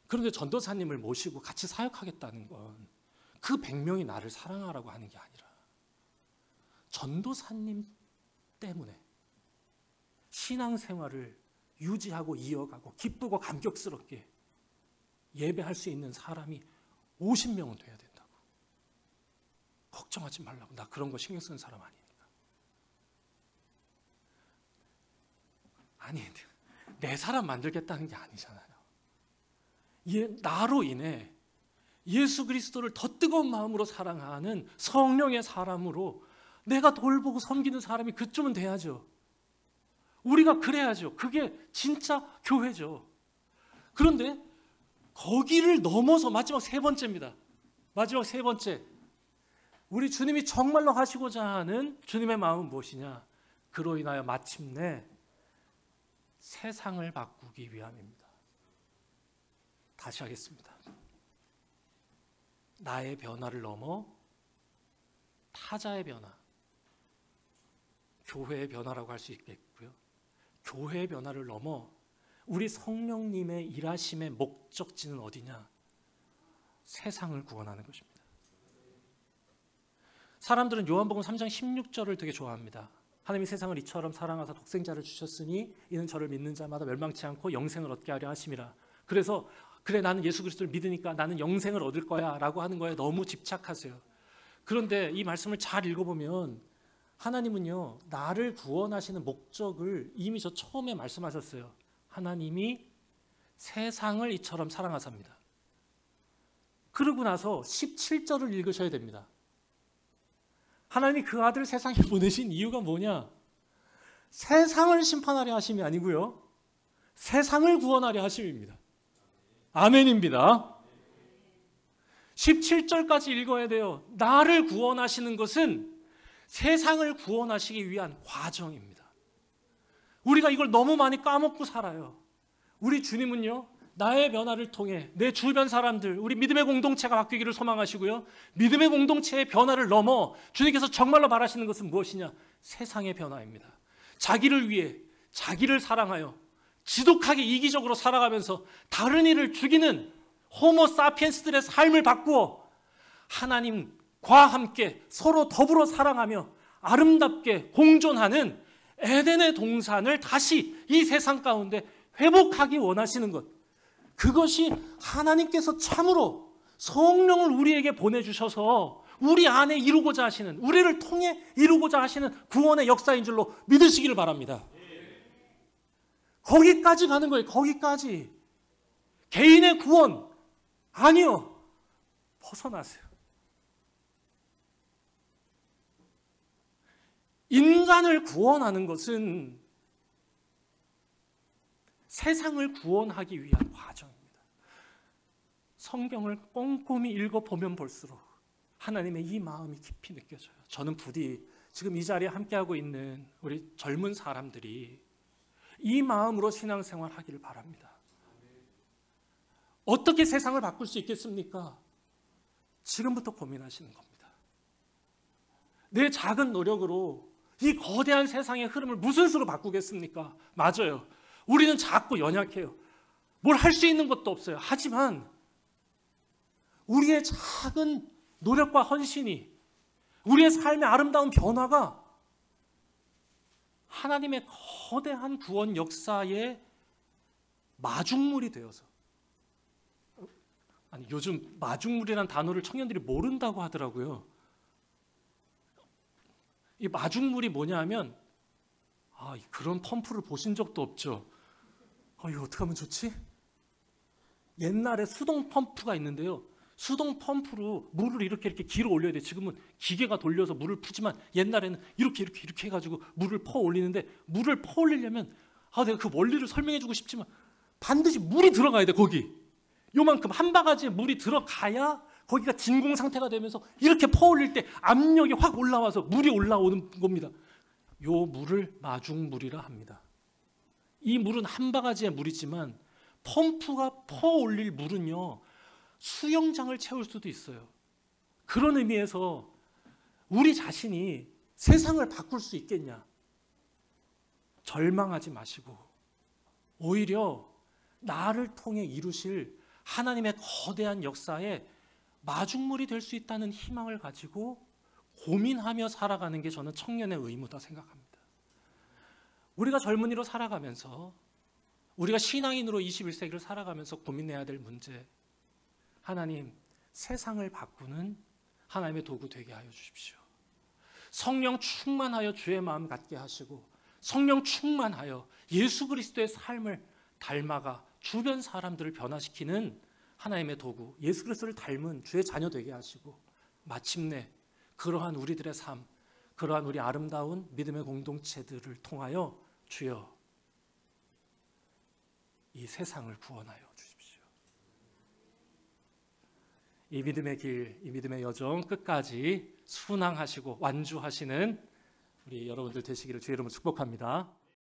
그런데 전도사님을 모시고 같이 사역하겠다는 건 그 100명이 나를 사랑하라고 하는 게 아니라 전도사님 때문에 신앙생활을 유지하고 이어가고 기쁘고 감격스럽게 예배할 수 있는 사람이 50명은 돼야 된다고. 걱정하지 말라고. 나 그런 거 신경 쓰는 사람 아니니까. 아니, 내 사람 만들겠다는 게 아니잖아요. 나로 인해 예수 그리스도를 더 뜨거운 마음으로 사랑하는 성령의 사람으로 내가 돌보고 섬기는 사람이 그쯤은 돼야죠. 우리가 그래야죠. 그게 진짜 교회죠. 그런데 거기를 넘어서 마지막 세 번째입니다. 마지막 세 번째. 우리 주님이 정말로 하시고자 하는 주님의 마음은 무엇이냐? 그로 인하여 마침내 세상을 바꾸기 위함입니다. 다시 하겠습니다. 나의 변화를 넘어 사자의 변화, 교회의 변화라고 할 수 있겠고요. 교회의 변화를 넘어 우리 성령님의 일하심의 목적지는 어디냐? 세상을 구원하는 것입니다. 사람들은 요한복음 3장 16절을 되게 좋아합니다. 하나님이 세상을 이처럼 사랑하사 독생자를 주셨으니 이는 저를 믿는 자마다 멸망치 않고 영생을 얻게 하려 하심이라. 그래서 그래 나는 예수 그리스도를 믿으니까 나는 영생을 얻을 거야 라고 하는 거에 너무 집착하세요. 그런데 이 말씀을 잘 읽어보면 하나님은요, 나를 구원하시는 목적을 이미 저 처음에 말씀하셨어요. 하나님이 세상을 이처럼 사랑하사입니다. 그러고 나서 17절을 읽으셔야 됩니다. 하나님이 그 아들 세상에 보내신 이유가 뭐냐? 세상을 심판하려 하심이 아니고요, 세상을 구원하려 하심입니다. 아멘입니다. 17절까지 읽어야 돼요. 나를 구원하시는 것은 세상을 구원하시기 위한 과정입니다. 우리가 이걸 너무 많이 까먹고 살아요. 우리 주님은요, 나의 변화를 통해 내 주변 사람들, 우리 믿음의 공동체가 바뀌기를 소망하시고요, 믿음의 공동체의 변화를 넘어 주님께서 정말로 바라시는 것은 무엇이냐? 세상의 변화입니다. 자기를 위해, 자기를 사랑하여 지독하게 이기적으로 살아가면서 다른 이를 죽이는 호모 사피엔스들의 삶을 바꾸어 하나님과 함께 서로 더불어 사랑하며 아름답게 공존하는 에덴의 동산을 다시 이 세상 가운데 회복하기 원하시는 것, 그것이 하나님께서 참으로 성령을 우리에게 보내주셔서 우리 안에 이루고자 하시는, 우리를 통해 이루고자 하시는 구원의 역사인 줄로 믿으시기를 바랍니다. 거기까지 가는 거예요. 거기까지. 개인의 구원 아니요, 벗어나세요. 인간을 구원하는 것은 세상을 구원하기 위한 과정입니다. 성경을 꼼꼼히 읽어보면 볼수록 하나님의 이 마음이 깊이 느껴져요. 저는 부디 지금 이 자리에 함께하고 있는 우리 젊은 사람들이 이 마음으로 신앙생활 하기를 바랍니다. 어떻게 세상을 바꿀 수 있겠습니까? 지금부터 고민하시는 겁니다. 내 작은 노력으로 이 거대한 세상의 흐름을 무슨 수로 바꾸겠습니까? 맞아요. 우리는 작고 연약해요. 뭘 할 수 있는 것도 없어요. 하지만 우리의 작은 노력과 헌신이, 우리의 삶의 아름다운 변화가 하나님의 거대한 구원 역사의 마중물이 되어서, 아니 요즘 마중물이라는 단어를 청년들이 모른다고 하더라고요. 이 마중물이 뭐냐 하면, 그런 펌프를 보신 적도 없죠. 이거 어떻게 하면 좋지? 옛날에 수동 펌프가 있는데요, 수동 펌프로 물을 이렇게 길어 올려야 돼. 지금은 기계가 돌려서 물을 푸지만 옛날에는 이렇게 해가지고 물을 퍼 올리는데, 물을 퍼 올리려면 내가 그 원리를 설명해 주고 싶지만 반드시 물이 들어가야 돼. 거기 요만큼 한 바가지에 물이 들어가야 거기가 진공 상태가 되면서 이렇게 퍼 올릴 때 압력이 확 올라와서 물이 올라오는 겁니다. 요 물을 마중물이라 합니다. 이 물은 한 바가지의 물이지만 펌프가 퍼 올릴 물은요, 수영장을 채울 수도 있어요. 그런 의미에서 우리 자신이 세상을 바꿀 수 있겠냐? 절망하지 마시고 오히려 나를 통해 이루실 하나님의 거대한 역사에 마중물이 될 수 있다는 희망을 가지고 고민하며 살아가는 게 저는 청년의 의무다 생각합니다. 우리가 젊은이로 살아가면서, 우리가 신앙인으로 21세기를 살아가면서 고민해야 될 문제, 하나님, 세상을 바꾸는 하나님의 도구 되게 하여 주십시오. 성령 충만하여 주의 마음 갖게 하시고, 성령 충만하여 예수 그리스도의 삶을 닮아가 주변 사람들을 변화시키는 하나님의 도구, 예수 그리스도를 닮은 주의 자녀 되게 하시고, 마침내 그러한 우리들의 삶, 그러한 우리 아름다운 믿음의 공동체들을 통하여 주여 이 세상을 구원하여 주십시오. 이 믿음의 길, 이 믿음의 여정 끝까지 순항하시고 완주하시는 우리 여러분들 되시기를 주의 이름으로 축복합니다.